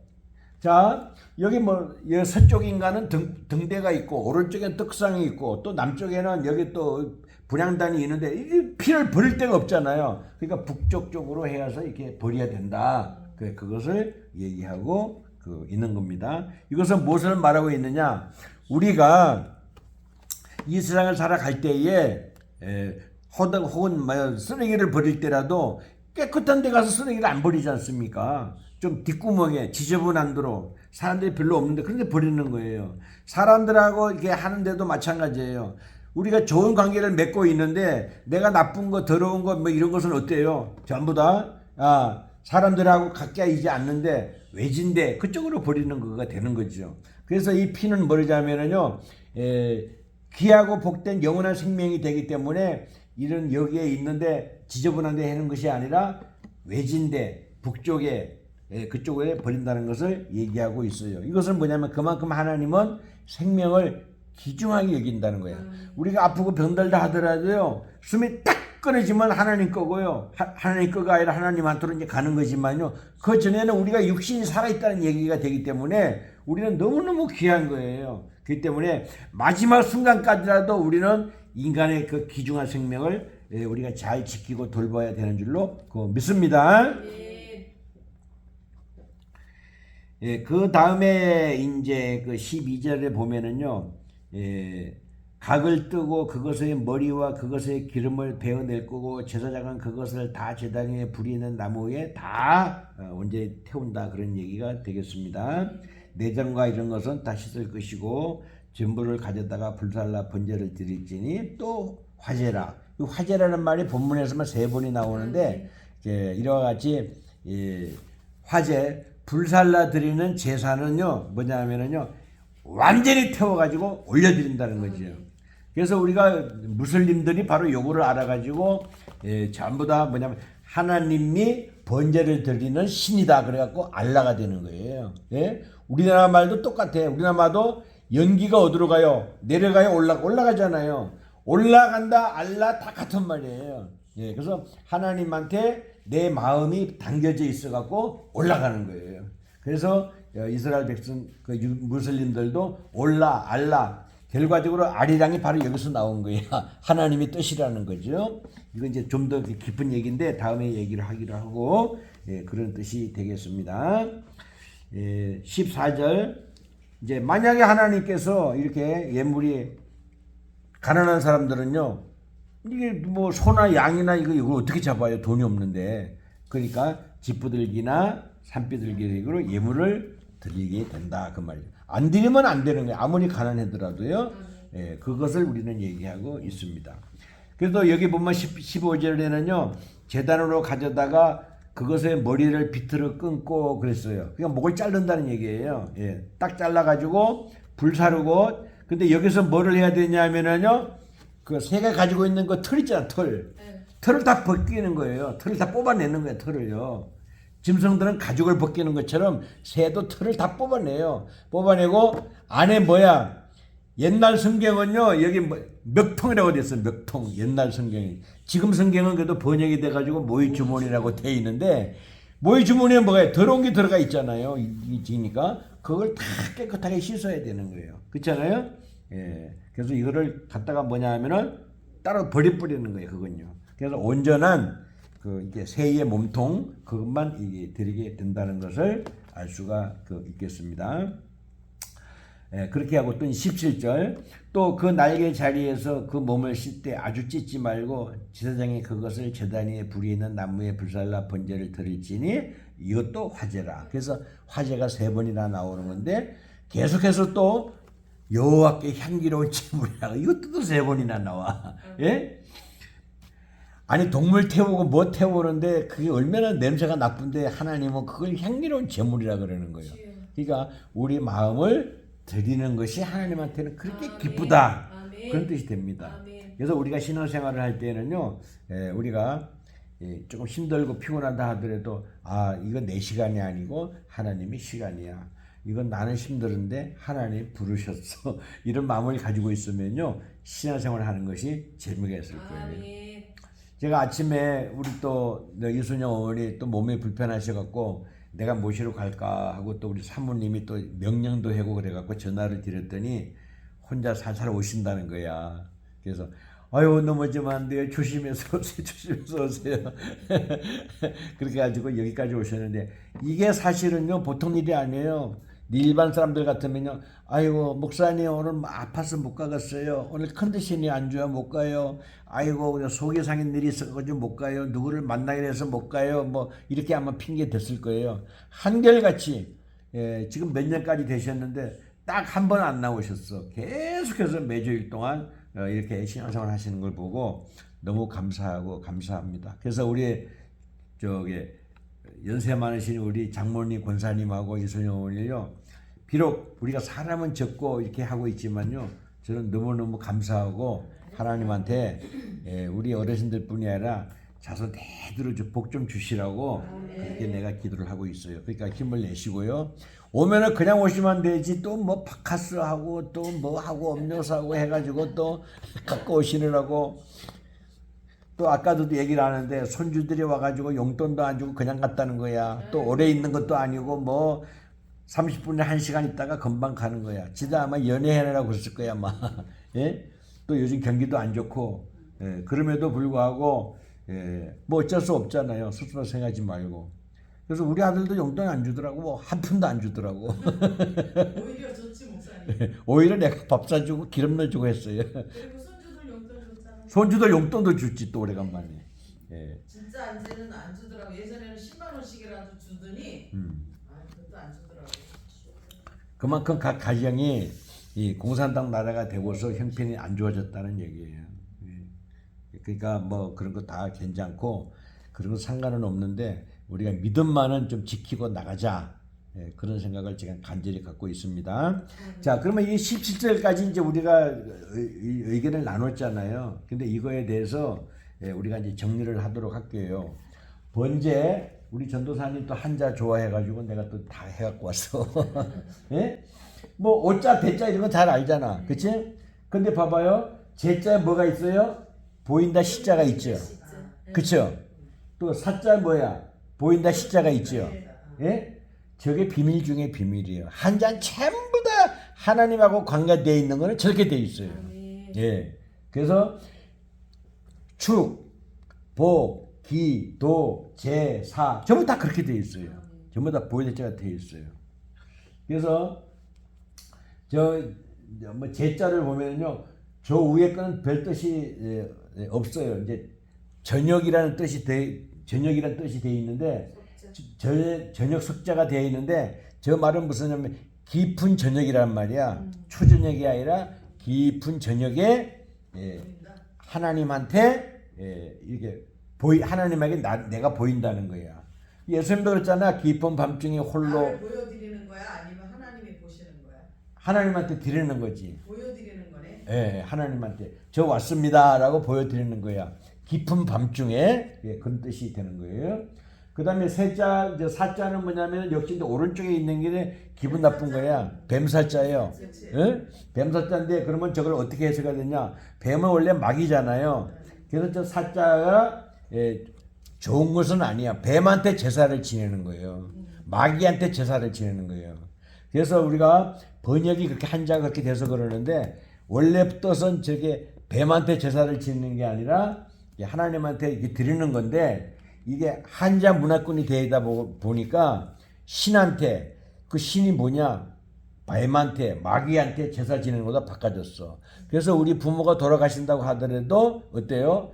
자 여기 뭐 여기 서쪽인가는 등대가 있고 오른쪽에는 떡상이 있고 또 남쪽에는 여기 또 분향단이 있는데 이 피를 버릴 데가 없잖아요. 그러니까 북쪽 쪽으로 해서 이렇게 버려야 된다. 그것을 얘기하고 있는 겁니다. 이것은 무엇을 말하고 있느냐? 우리가 이 세상을 살아갈 때에 혹은 쓰레기를 버릴 때라도 깨끗한 데 가서 쓰레기를 안 버리지 않습니까? 좀 뒷구멍에 지저분한 데로 사람들이 별로 없는데 그런데 버리는 거예요. 사람들하고 이렇게 하는데도 마찬가지예요. 우리가 좋은 관계를 맺고 있는데 내가 나쁜 거 더러운 거 뭐 이런 것은 어때요? 전부 다 사람들하고 가까이지 않는데 외진데 그쪽으로 버리는 거가 되는 거죠. 그래서 이 피는 뭐냐면요 귀하고 복된 영원한 생명이 되기 때문에 이런 여기에 있는데 지저분한 데 하는 것이 아니라 외진데 북쪽에 그쪽에 버린다는 것을 얘기하고 있어요. 이것은 뭐냐면 그만큼 하나님은 생명을 귀중하게 여긴다는 거예요. 우리가 아프고 병들다 하더라도요 숨이 딱 끊어지면 하나님 거고요. 하나님 거가 아니라 하나님한테로 이제 가는 거지만요. 그 전에는 우리가 육신이 살아있다는 얘기가 되기 때문에 우리는 너무너무 귀한 거예요. 그렇기 때문에 마지막 순간까지라도 우리는 인간의 그 귀중한 생명을 우리가 잘 지키고 돌봐야 되는 줄로 믿습니다. 예, 그 다음에 이제 그 12절에 보면은요, 각을 뜨고 그것의 머리와 그것의 기름을 베어낼 거고 제사장은 그것을 다 제단 위에 불이는 나무에 다 언제 태운다 그런 얘기가 되겠습니다. 내장과 이런 것은 다 씻을 것이고 전부를 가져다가 불살라 번제를 드릴지니 또 화제라. 이 화제라는 말이 본문에서만 3번이 나오는데 이와 같이 화제 불살라 드리는 제사는요 뭐냐면은요 완전히 태워가지고 올려드린다는 거죠. 그래서 우리가 무슬림들이 바로 요거를 알아가지고 전부 다 뭐냐면 하나님이 번제를 드리는 신이다 그래갖고 알라가 되는 거예요. 예? 우리나라 말도 똑같아요. 우리나라 말도 연기가 어디로 가요? 내려가요? 올라가잖아요. 올라간다 알라 다 같은 말이에요. 예, 그래서 하나님한테 내 마음이 당겨져 있어갖고 올라가는 거예요. 그래서 이스라엘 백성 그 무슬림들도 알라 결과적으로 아리랑이 바로 여기서 나온 거예요. 하나님의 뜻이라는 거죠. 이건 이제 좀 더 깊은 얘기인데 다음에 얘기를 하기로 하고 그런 뜻이 되겠습니다. 14절 이제 만약에 하나님께서 이렇게 예물이 가난한 사람들은요 이게 뭐 소나 양이나 이거 어떻게 잡아요? 돈이 없는데. 그러니까 집부들기나 산비둘기로 예물을 드리게 된다 그 말이에요. 안 드리면 안 되는 거예요. 아무리 가난하더라도요. 그것을 우리는 얘기하고 있습니다. 그래서 여기 보면 15절에는요. 제단으로 가져다가 그것의 머리를 비틀어 끊고 그랬어요. 그러니까 목을 자른다는 얘기예요. 딱 잘라가지고 불사르고 근데 여기서 뭐를 해야 되냐면은요. 그 새가 가지고 있는 그 털 있잖아, 털. 네. 털을 다 벗기는 거예요. 털을 다 뽑아내는 거예요, 털을요. 짐승들은 가죽을 벗기는 것처럼 새도 털을 다 뽑아내요. 뽑아내고 안에 뭐야? 옛날 성경은요, 여기 멱통이라고 돼 있어요. 멱통. 옛날 성경이. 지금 성경은 그래도 번역이 돼가지고 모의주머니라고 돼 있는데, 모의주머니에 뭐가 더러운 게 들어가 있잖아요. 이니까 그걸 다 깨끗하게 씻어야 되는 거예요. 그렇잖아요? 예. 그래서 이거를 갖다가 뭐냐 하면은 따로 버리는 거예요. 그건요. 그래서 온전한 그 이게 새의 몸통 그것만 이게 드리게 된다는 것을 알 수가 있겠습니다. 예, 그렇게 하고 또 17절 또 그 날개 자리에서 그 몸을 씻되 아주 찢지 말고 제사장이 그것을 제단 위에 불이 있는 나무에 불살라 번제를 드릴지니 이것도 화제라. 그래서 화제가 3번이나 나오는 건데 계속해서 또 여호와께 향기로운 제물이라고 이것도 또 3번이나 나와. 예? 아니 동물 태우고 뭐 태우는데 그게 얼마나 냄새가 나쁜데 하나님은 그걸 향기로운 제물이라 그러는 거예요. 그러니까 우리 마음을 드리는 것이 하나님한테는 그렇게 아멘. 기쁘다. 아멘. 그런 뜻이 됩니다. 아멘. 그래서 우리가 신앙생활을 할 때는요, 우리가 조금 힘들고 피곤하다 하더라도 이건 내 시간이 아니고 하나님의 시간이야. 이건 나는 힘들은데 하나님 부르셨어. 이런 마음을 가지고 있으면요, 신앙생활을 하는 것이 재미가 있을 거예요. 아멘. 제가 아침에 우리 또 이순영 어머니 또 몸이 불편하셔갖고 내가 모시러 갈까 하고 또 우리 사모님이 또 명령도 하고 그래갖고 전화를 드렸더니 혼자 살살 오신다는 거야. 그래서 아유 넘어지면 안 돼요. 조심해서 오세요. 조심해서 오세요. 그렇게 가지고 여기까지 오셨는데 이게 사실은요 보통 일이 아니에요. 일반 사람들 같으면요, 아이고 목사님 오늘 아파서 못 가겠어요. 오늘 컨디션이 안 좋아 못 가요. 아이고 속이 상한 일이 있어가지고 못 가요. 누구를 만나게 돼서 못 가요. 뭐 이렇게 아마 핑계 댔을 거예요. 한결같이 지금 몇 년까지 되셨는데 딱 한 번 안 나오셨어. 계속해서 매주일 동안 이렇게 신앙생활 하시는 걸 보고 너무 감사하고 감사합니다. 그래서 우리 연세 많으신 우리 장모님 권사님하고 이순영 어머니요, 비록 우리가 사람은 적고 이렇게 하고 있지만요, 저는 너무너무 감사하고 하나님한테 우리 어르신들 뿐이 아니라 자손 대대로 복 좀 주시라고 그렇게 내가 기도를 하고 있어요. 그러니까 힘을 내시고요. 오면은 그냥 오시면 되지 또 뭐 바카스 하고 또 뭐 하고 음료수 하고 해가지고 또 갖고 오시느라고. 또 아까도 얘기를 하는데 손주들이 와가지고 용돈도 안 주고 그냥 갔다는 거야. 또 오래 있는 것도 아니고 뭐 30분에 1시간 있다가 금방 가는 거야. 지도 아마 연애해라고 그랬을 거야 아마. 예? 또 요즘 경기도 안 좋고 그럼에도 불구하고 뭐 어쩔 수 없잖아요. 스스로 생각하지 말고. 그래서 우리 아들도 용돈 안 주더라고. 뭐 한 푼도 안 주더라고. 오히려 좋지 목사님. 오히려 내가 밥 사주고 기름 넣어주고 했어요. 그리고 손주들 용돈 줬잖아요. 손주들 용돈도 주지 또 오래간만에. 예. 진짜 안제는 안 주더라고. 예전에는 10만 원씩이라도 주더니 그것도 안 주더라고. 그만큼 각 가정이 이 공산당 나라가 되고서 형편이 안 좋아졌다는 얘기예요. 예. 그러니까 뭐 그런 거 다 괜찮고 그런 거 상관은 없는데 우리가 믿음만은 좀 지키고 나가자. 그런 생각을 제가 간절히 갖고 있습니다. 자, 그러면 이 17절까지 이제 우리가 의견을 나눴잖아요. 근데 이거에 대해서 우리가 이제 정리를 하도록 할게요. 번제 우리 전도사님 또 한자 좋아해가지고 내가 또 다 해갖고 왔어. 예? 뭐 오자 대자 이런 건 잘 알잖아, 그치? 근데 봐봐요, 제자에 뭐가 있어요? 보인다 시자가 있죠. 그쵸? 또 사자 뭐야? 보인다 시자가 있죠. 예? 저게 비밀 중에 비밀이에요. 한자는 전부 다 하나님하고 관계되어 있는 거는 저렇게 되어 있어요. 예. 그래서 축, 복, 기, 도, 제, 사 전부 다 그렇게 되어 있어요. 전부 다 보인다 자가 되어 있어요. 그래서 뭐 제자를 보면요, 저 위에 거는 별 뜻이 없어요. 이제 저녁이라는 뜻이 되어 있는데. 저녁 석자가 되어 있는데 저 말은 무슨냐면 깊은 저녁이란 말이야. 초저녁이 아니라 깊은 저녁에 하나님한테 이렇게 하나님에게 내가 보인다는 거야. 예수님도 그랬잖아. 깊은 밤중에 홀로 나를 보여드리는 거야? 아니면 하나님이 보시는 거야? 하나님한테 드리는 거지. 보여드리는 거네. 예, 하나님한테 저 왔습니다라고 보여드리는 거야. 깊은 밤중에 예, 그런 뜻이 되는 거예요. 그 다음에 세자, 이제 사자는 뭐냐면 역시 이제 오른쪽에 있는 게 기분 나쁜 거야. 뱀사자예요. 예? 뱀사자인데 그러면 저걸 어떻게 해석해야 되냐? 뱀은 원래 막이잖아요. 그래서 저 사자가 예, 좋은 것은 아니야. 뱀한테 제사를 지내는 거예요. 마귀한테 제사를 지내는 거예요. 그래서 우리가 번역이 그렇게 한자가 그렇게 돼서 그러는데 원래 뜻은 저게 뱀한테 제사를 지내는 게 아니라 하나님한테 이렇게 드리는 건데 이게 한자 문화권이 되다 보니까 신한테 그 신이 뭐냐 뱀한테 마귀한테 제사 지내는 거다 바꿔줬어. 그래서 우리 부모가 돌아가신다고 하더라도 어때요?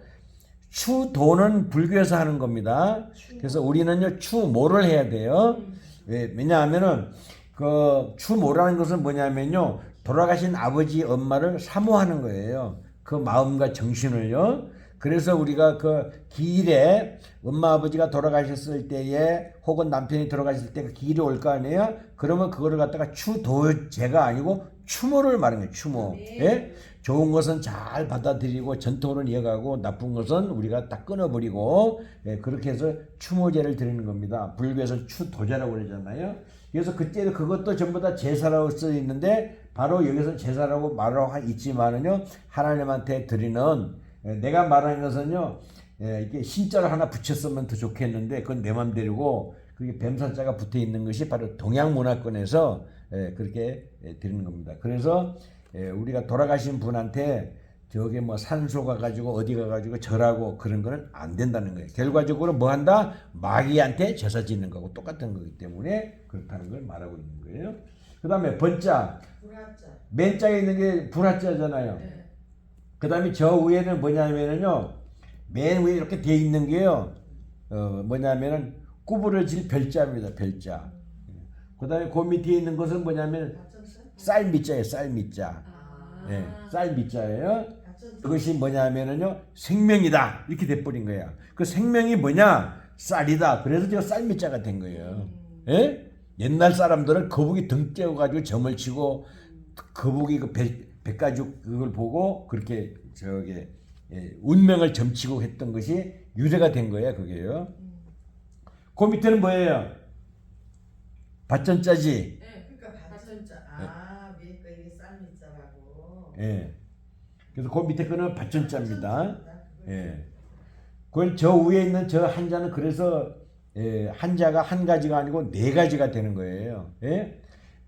추도는 불교에서 하는 겁니다. 그래서 우리는요 추모를 해야 돼요. 왜냐하면은 그 추모라는 것은 뭐냐면요 돌아가신 아버지 엄마를 사모하는 거예요. 그 마음과 정신을요. 그래서 우리가 그 기일에 엄마 아버지가 돌아가셨을 때에 혹은 남편이 돌아가셨을 때 그 기일이 올 거 아니에요. 그러면 그거를 갖다가 추도제가 아니고 추모를 말하는 거예요. 추모. 예? 좋은 것은 잘 받아들이고 전통으로 이어가고 나쁜 것은 우리가 딱 끊어버리고 예, 그렇게 해서 추모제를 드리는 겁니다. 불교에서 추도제라고 그러잖아요. 그래서 그때 그것도 전부 다 제사라고 써 있는데 바로 여기서 제사라고 말하고 있지만은요 하나님한테 드리는 내가 말하는 것은요 이게 신자를 하나 붙였으면 더 좋겠는데 그건 내 맘대로고 그게 뱀사자가 붙어 있는 것이 바로 동양 문화권에서 그렇게 드리는 겁니다. 그래서 우리가 돌아가신 분한테 저게 뭐 산소 가가지고 어디 가가지고 절하고 그런 거는 안 된다는 거예요. 결과적으로 뭐 한다? 마귀한테 제사 지는 거고 똑같은 거기 때문에 그렇다는 걸 말하고 있는 거예요. 그 다음에 번자, 맨자에 있는 게 불화자잖아요. 네. 그 다음에 저 위에는 뭐냐면은요, 맨 위에 이렇게 돼 있는 게요, 뭐냐면은 구부러질 별자입니다. 별자. 그 다음에 그 밑에 있는 것은 뭐냐면 쌀미자예요. 쌀미자. 네, 쌀미자예요. 그것이 뭐냐면은요 생명이다 이렇게 돼버린 거야. 그 생명이 뭐냐 쌀이다. 그래서 제가 쌀미자가 된 거예요. 예? 옛날 사람들은 거북이 등 째어가지고 점을 치고 거북이 그 백가죽 그걸 보고 그렇게 저게 운명을 점치고 했던 것이 유래가 된 거예요. 그게요. 그 밑에는 뭐예요? 밭전자지. 네, 그러니까 밭전자. 아, 위에 거 이게 쌀미자라고. 예. 그래서 그 밑에 거는 밭전자입니다. 예. 그 저 위에 있는 저 한자는 그래서 한자가 한 가지가 아니고 네 가지가 되는 거예요. 예?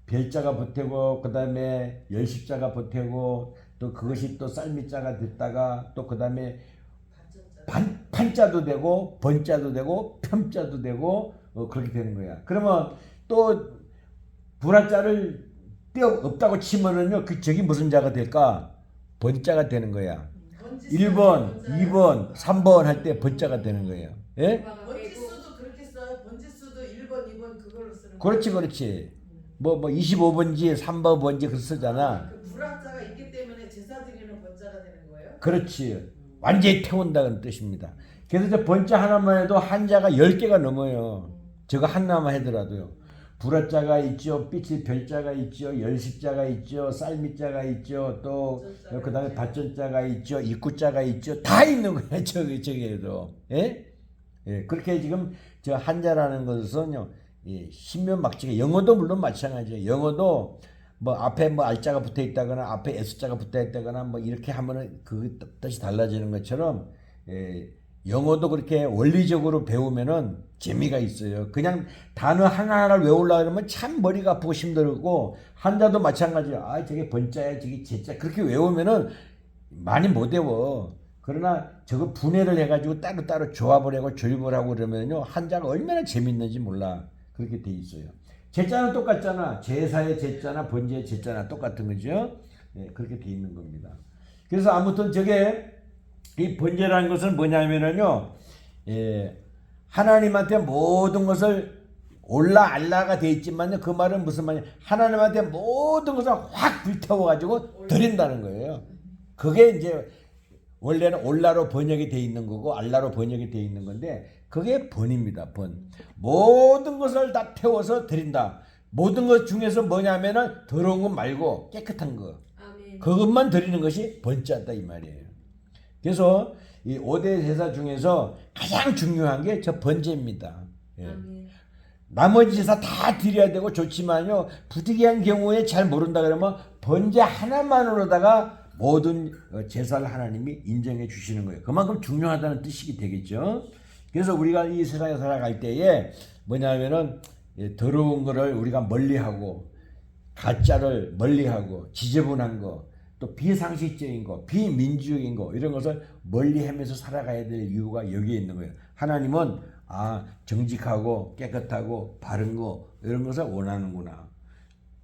별자가 보태고 그다음에 열십자가 보태고 또 그것이 또 쌀미자가 됐다가 또 그다음에 판자도 되고 번자도 되고 편자도 되고 그렇게 되는 거야. 그러면 또 불화자를 떼어 없다고 치면은요 그 저기 무슨 자가 될까? 번자가 되는 거야. 1번, 2번, 3번 할 때 번자가 되는 거예요. 예? 번지수도 그렇게 써요. 번지수도 1번, 2번 그걸로 쓰는 거예요. 그렇지, 그렇지. 뭐 25번지, 3번 번지 그렇게 쓰잖아. 그 불화자가 있기 때문에 제사 드리는 번자가 되는 거예요? 그렇지. 완전히 태운다는 뜻입니다. 그래서 저 번자 하나만 해도 한자가 10개가 넘어요. 저거 하나만 하더라도요. 불화자가 있죠, 빛이 별자가 있죠, 열십자가 있죠, 쌀미자가 있죠, 또 그 다음에 밭전자가 있죠, 입구자가 있죠, 다 있는 거예요. 저기에도. 예? 예, 그렇게 지금 저 한자라는 것은요, 예, 신면막지가 영어도 물론 마찬가지예요. 영어도 뭐 앞에 뭐 알자가 붙어 있다거나 앞에 s자가 붙어 있다거나 뭐 이렇게 하면은 그 뜻이 달라지는 것처럼 영어도 그렇게 원리적으로 배우면은 재미가 있어요. 그냥 단어 하나하나를 외우려고 그러면 참 머리가 아프고 힘들고 한자도 마찬가지예요. 아 저게 번자야 저게 제자 그렇게 외우면은 많이 못 외워. 그러나 저거 분해를 해가지고 따로따로 조합을 하고 조립을 하고 그러면요 한자가 얼마나 재밌는지 몰라. 그렇게 돼 있어요. 제자는 똑같잖아. 제사의 제자나 번제의 제자나 똑같은 거죠. 네, 그렇게 돼 있는 겁니다. 그래서 아무튼 저게 이 번제라는 것은 뭐냐면은요, 하나님한테 모든 것을 올라 알라가 돼 있지만요, 그 말은 무슨 말이냐? 하나님한테 모든 것을 확 불태워가지고 드린다는 거예요. 그게 이제 원래는 올라로 번역이 돼 있는 거고 알라로 번역이 돼 있는 건데 그게 번입니다. 번. 모든 것을 다 태워서 드린다. 모든 것 중에서 뭐냐면은 더러운 것 말고 깨끗한 거. 아멘. 그것만 드리는 것이 번제다 이 말이에요. 그래서 이 5대 제사 중에서 가장 중요한 게 저 번제입니다. 예. 아멘. 나머지 제사 다 드려야 되고 좋지만요, 부득이한 경우에 잘 모른다 그러면 번제 하나만으로다가 모든 제사를 하나님이 인정해 주시는 거예요. 그만큼 중요하다는 뜻이 되겠죠. 그래서 우리가 이 세상에 살아갈 때에 뭐냐면은 더러운 거를 우리가 멀리하고, 가짜를 멀리하고, 지저분한 거, 또 비상식적인 거, 비민주적인 거, 이런 것을 멀리하면서 살아가야 될 이유가 여기에 있는 거예요. 하나님은 정직하고 깨끗하고 바른 거, 이런 것을 원하는구나.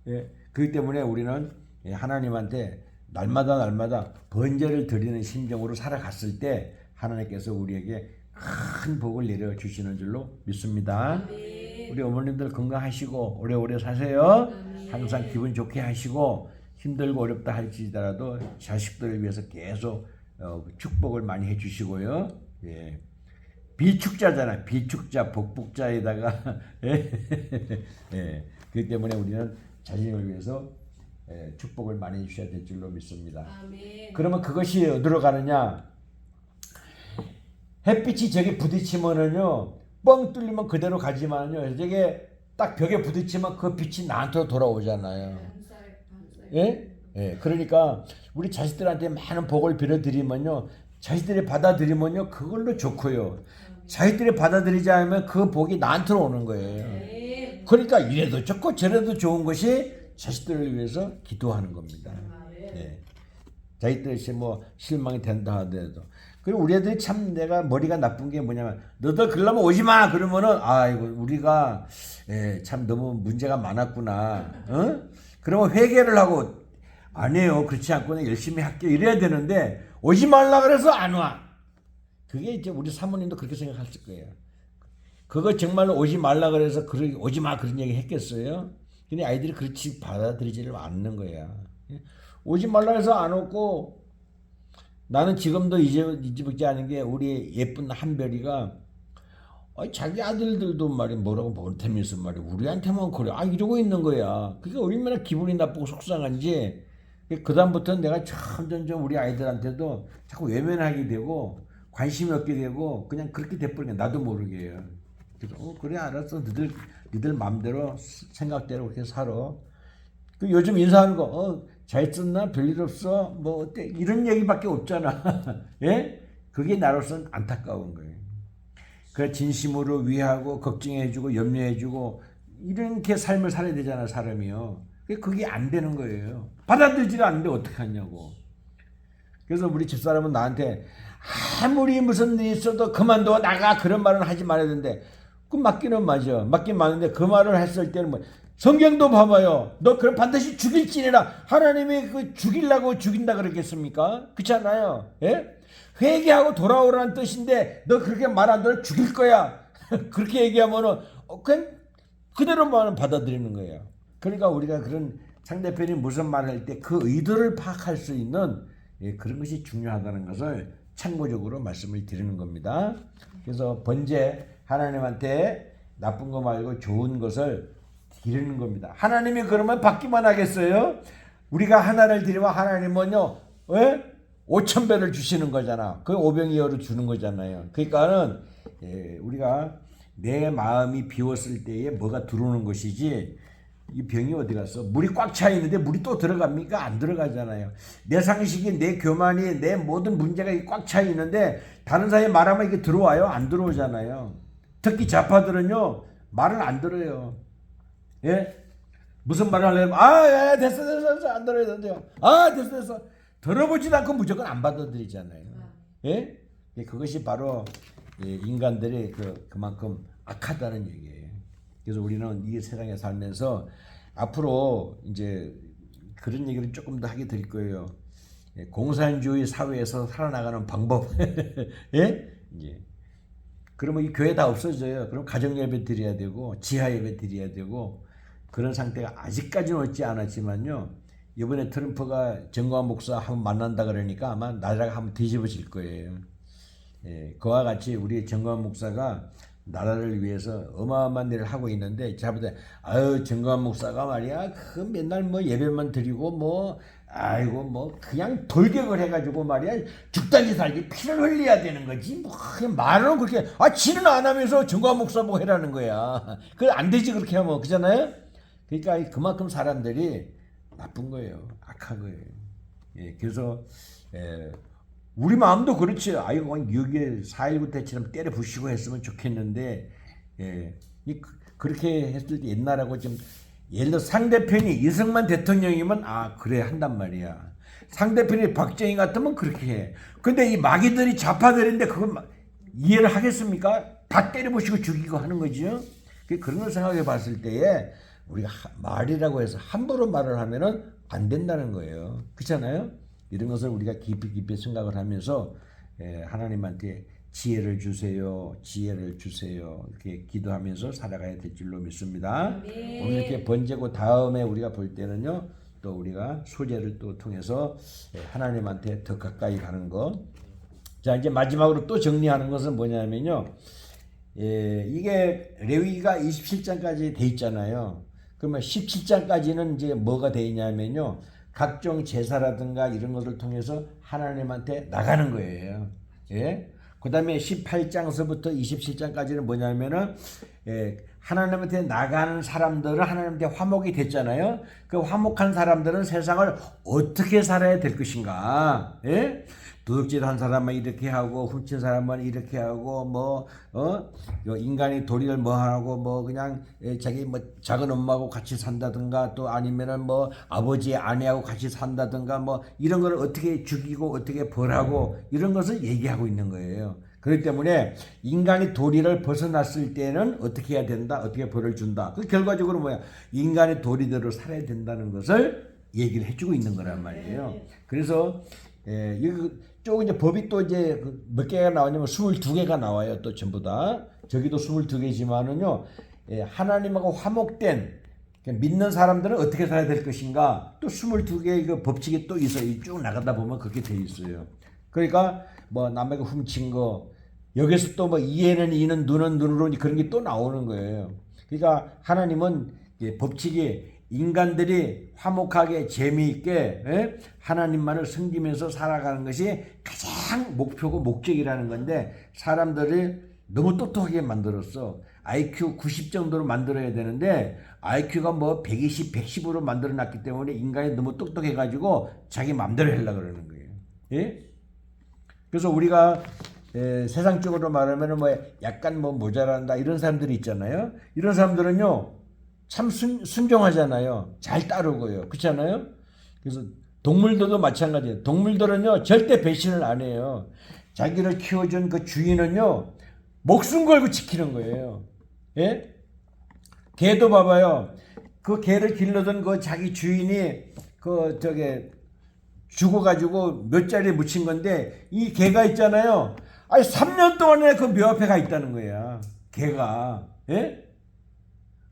예, 그렇기 때문에 우리는 하나님한테 날마다 번제를 드리는 심정으로 살아갔을 때 하나님께서 우리에게 큰 복을 내려주시는 줄로 믿습니다. 아멘. 우리 어머님들 건강하시고 오래오래 사세요. 아멘. 항상 기분 좋게 하시고, 힘들고 어렵다 할지라도 자식들을 위해서 계속 축복을 많이 해주시고요. 예. 비축자잖아. 비축자, 복북자에다가 예. 그렇기 때문에 우리는 자신을 위해서 축복을 많이 해주셔야 될 줄로 믿습니다. 아멘. 그러면 그것이 어디로 가느냐? 햇빛이 저기 부딪히면은요, 뻥 뚫리면 그대로 가지만요, 저게 딱 벽에 부딪히면 그 빛이 나한테로 돌아오잖아요. 감사해. 예? 예. 그러니까 우리 자식들한테 많은 복을 빌어드리면요, 자식들이 받아들이면요, 그걸로 좋고요. 자식들이 받아들이지 않으면 그 복이 나한테로 오는 거예요. 아멘. 그러니까 이래도 좋고 저래도 좋은 것이 자식들을 위해서 기도하는 겁니다. 예. 자식들이 뭐 실망이 된다 하더라도. 그리고 우리 애들이 참, 내가 머리가 나쁜 게 뭐냐면, 너들 그러려면 오지 마! 그러면은, 이거 우리가 참 너무 문제가 많았구나. 어? 그러면 회개를 하고, 안 해요. 그렇지 않고는 열심히 할게. 이래야 되는데, 오지 말라 그래서 안 와. 그게 이제 우리 사모님도 그렇게 생각하실 거예요. 그거 정말로 오지 말라 그래서 오지 마 그런 얘기 했겠어요? 근데 아이들이 그렇지 받아들이지를 않는 거야. 오지 말라 해서 안 오고, 나는 지금도 잊어먹지 않은 게, 우리 예쁜 한별이가 자기 아들들도 말이 뭐라고 못하면서 말이 우리한테만 그래. 이러고 있는 거야. 그게 얼마나 기분이 나쁘고 속상한지. 그 다음부터는 내가 점점 우리 아이들한테도 자꾸 외면하게 되고 관심이 없게 되고 그냥 그렇게 돼버리는 거야. 나도 모르게요. 그래서 그래 알았어. 니들 마음대로 생각대로 그렇게 살아. 그 요즘 인사하는 거 잘 썼나? 별일 없어? 뭐 어때? 이런 얘기밖에 없잖아. 예? 그게 나로서는 안타까운 거예요. 그 진심으로 위하고 걱정해주고 염려해주고 이렇게 삶을 살아야 되잖아, 사람이요. 그게 안 되는 거예요. 받아들이지가 않는데 어떡하냐고. 그래서 우리 집사람은 나한테 아무리 무슨 일이 있어도 그만둬 나가 그런 말은 하지 말아야 되는데, 그 맞기는 맞아. 맞긴 맞는데 그 말을 했을 때는 뭐, 성경도 봐봐요. 너 그럼 반드시 죽일지니라. 하나님이 그 죽이려고 죽인다 그랬겠습니까? 그렇지 않아요? 예? 회개하고 돌아오라는 뜻인데 너 그렇게 말 안 들어 죽일 거야. 그렇게 얘기하면은 그냥 그대로만 받아들이는 거예요. 그러니까 우리가 그런 상대편이 무슨 말을 할 때 그 의도를 파악할 수 있는 그런 것이 중요하다는 것을 참고적으로 말씀을 드리는 겁니다. 그래서 번제, 하나님한테 나쁜 거 말고 좋은 것을 드리는 겁니다. 하나님이 그러면 받기만 하겠어요? 우리가 하나를 드리면 하나님은요, 5,000배를 주시는 거잖아. 그 오병이어로 주는 거잖아요. 그러니까는 우리가 내 마음이 비웠을 때에 뭐가 들어오는 것이지, 이 병이 어디 갔어? 물이 꽉 차 있는데 물이 또 들어갑니까? 안 들어가잖아요. 내 상식이, 내 교만이, 내 모든 문제가 꽉 차 있는데 다른 사람이 말하면 이게 들어와요? 안 들어오잖아요. 특히 좌파들은요, 말을 안 들어요. 예? 무슨 말을 하려면 됐어 안 들어야 된대요. 됐어 들어보지도 않고 무조건 안 받아들이잖아요. 예? 그것이 바로 인간들이 그만큼 악하다는 얘기예요. 그래서 우리는 이 세상에 살면서 앞으로 이제 그런 얘기를 조금 더 하게 될 거예요. 공산주의 사회에서 살아나가는 방법. 예? 그러면 이 교회 다 없어져요. 그럼 가정 예배 드려야 되고 지하 예배 드려야 되고, 그런 상태가 아직까지는 없지 않았지만요. 이번에 트럼프가 정광 목사 한번 만난다 그러니까 아마 나라가 한번 뒤집어질 거예요. 그와 같이 우리 정광 목사가 나라를 위해서 어마어마한 일을 하고 있는데, 제가 볼 때 정광 목사가 말이야 그 맨날 뭐 예배만 드리고 뭐 아이고 뭐 그냥 돌격을 해가지고 말이야 죽달리 살기 피를 흘려야 되는 거지 뭐 그냥 말은 그렇게 지는 안 하면서 정과 목사 뭐 해라는 거야. 그 안 되지 그렇게 하면 그잖아요. 그러니까 그만큼 사람들이 나쁜 거예요. 악한 거예요. 예, 그래서 우리 마음도 그렇지. 아이고 여기에 4.19 때처럼 때려 부시고 했으면 좋겠는데 그렇게 했을 때 옛날하고 좀 예를 들어 상대편이 이승만 대통령이면 그래 한단 말이야. 상대편이 박정희 같으면 그렇게 해. 근데 이 마귀들이 좌파들인데 그걸 이해를 하겠습니까? 다 때려부시고 죽이고 하는 거죠. 그런 걸 생각해 봤을 때에 우리가 말이라고 해서 함부로 말을 하면은 안 된다는 거예요. 그렇잖아요? 이런 것을 우리가 깊이 생각을 하면서 하나님한테 지혜를 주세요. 지혜를 주세요. 이렇게 기도하면서 살아가야 될 줄로 믿습니다. 네. 오늘 이렇게 번제고 다음에 우리가 볼 때는요. 또 우리가 소재를 또 통해서 하나님한테 더 가까이 가는 것. 자, 이제 마지막으로 또 정리하는 것은 뭐냐면요. 이게 레위기가 27장까지 돼 있잖아요. 그러면 17장까지는 이제 뭐가 돼 있냐면요. 각종 제사라든가 이런 것을 통해서 하나님한테 나가는 거예요. 예? 그 다음에 18장서부터 27장까지는 뭐냐면은 하나님한테 나가는 사람들은 하나님한테 화목이 됐잖아요. 그 화목한 사람들은 세상을 어떻게 살아야 될 것인가. 예? 도둑질 한 사람은 이렇게 하고 훔친 사람은 이렇게 하고 인간이 도리를 뭐 하고 뭐 그냥 자기 뭐 작은 엄마하고 같이 산다든가 또 아니면은 뭐 아버지의 아내하고 같이 산다든가 뭐 이런 거를 어떻게 죽이고 어떻게 벌하고 이런 것을 얘기하고 있는 거예요. 그렇기 때문에 인간이 도리를 벗어났을 때는 어떻게 해야 된다, 어떻게 벌을 준다. 그 결과적으로 뭐야? 인간의 도리대로 살아야 된다는 것을 얘기를 해주고 있는 거란 말이에요. 그래서 이거 쭉 이제 법이 또 이제 몇 개가 나오냐면 22개가 나와요. 또 전부 다. 저기도 22개지만은요. 하나님하고 화목된 믿는 사람들은 어떻게 살아야 될 것인가? 또 22개의 그 법칙이 또 있어요. 쭉 나가다 보면 그렇게 돼 있어요. 그러니까 뭐 남에게 훔친 거 여기서 또 뭐 이에는 이는 눈은 눈으로 그런 게 또 나오는 거예요. 그러니까 하나님은 법칙이 인간들이 화목하게 재미있게 하나님만을 섬기면서 살아가는 것이 가장 목표고 목적이라는 건데 사람들을 너무 똑똑하게 만들었어. IQ 90 정도로 만들어야 되는데 IQ가 뭐 120, 110으로 만들어놨기 때문에 인간이 너무 똑똑해가지고 자기 마음대로 하려고 그러는 거예요. 예? 그래서 우리가 세상적으로 말하면 뭐 약간 뭐 모자란다 이런 사람들이 있잖아요. 이런 사람들은요. 참 순종하잖아요. 잘 따르고요. 그렇잖아요? 그래서 동물들도 마찬가지예요. 동물들은요. 절대 배신을 안 해요. 자기를 키워준 그 주인은요. 목숨 걸고 지키는 거예요. 예? 개도 봐봐요. 그 개를 길러던 그 자기 주인이 죽어가지고 몇 자리에 묻힌 건데 이 개가 있잖아요. 3년 동안에 그 묘 앞에 가 있다는 거야. 개가. 예?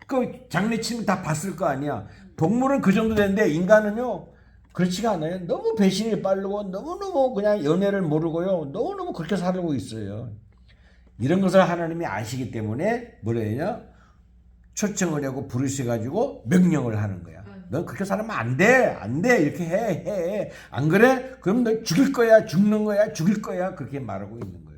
그 장례치면 다 봤을 거 아니야. 동물은 그 정도 되는데 인간은요 그렇지가 않아요. 너무 배신이 빠르고 너무너무 그냥 연애를 모르고요. 너무너무 그렇게 살고 있어요. 이런 것을 하나님이 아시기 때문에 뭐라 해야 초청을 하고 부르셔가지고 명령을 하는 거야. 너 그렇게 살면 안 돼. 이렇게 해. 안 그래? 그럼 너 죽일 거야. 죽는 거야. 죽일 거야. 그렇게 말하고 있는 거예요.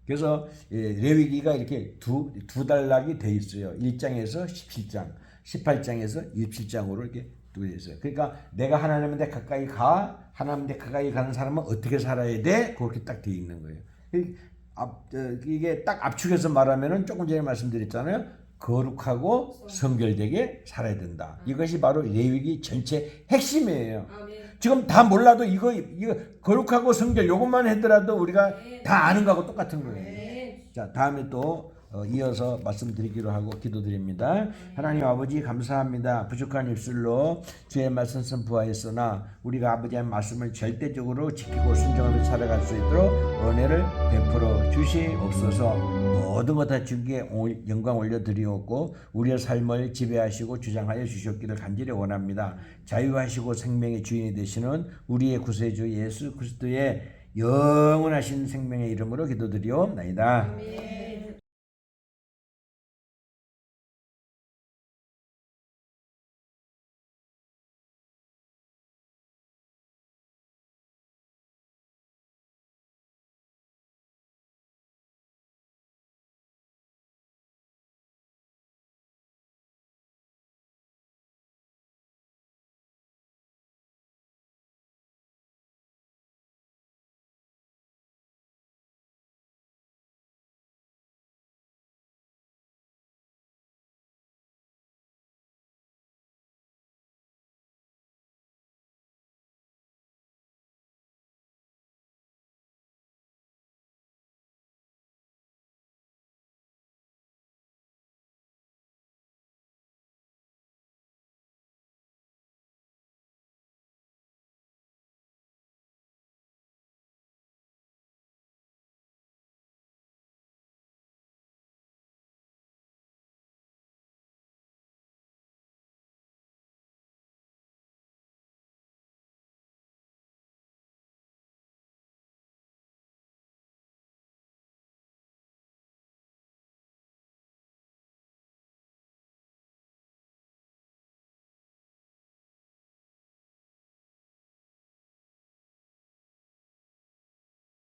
그래서 레위기가 이렇게 두 단락이 돼 있어요. 1장에서 17장, 18장에서 27장으로 이렇게 돼 있어요. 그러니까 내가 하나님한테 가까이 가, 하나님한테 가까이 가는 사람은 어떻게 살아야 돼? 그렇게 딱 돼 있는 거예요. 이게 딱 압축해서 말하면은 조금 전에 말씀드렸잖아요. 거룩하고 성결되게 살아야 된다. 이것이 바로 레위기 전체 핵심이에요. 지금 다 몰라도 이거 거룩하고 성결 요것만 하더라도 우리가 다 아는 거하고 똑같은 거예요. 자, 다음에 또 이어서 말씀드리기로 하고 기도드립니다. 하나님 아버지 감사합니다. 부족한 입술로 주의 말씀 선포하였으나 우리가 아버지의 말씀을 절대적으로 지키고 순종하며 살아갈 수 있도록 은혜를 베풀어 주시옵소서. 모든 것 다 주께 영광 올려드리옵고 우리의 삶을 지배하시고 주장하여 주셨기를 간절히 원합니다. 자유하시고 생명의 주인이 되시는 우리의 구세주 예수 그리스도의 영원하신 생명의 이름으로 기도드리옵나이다.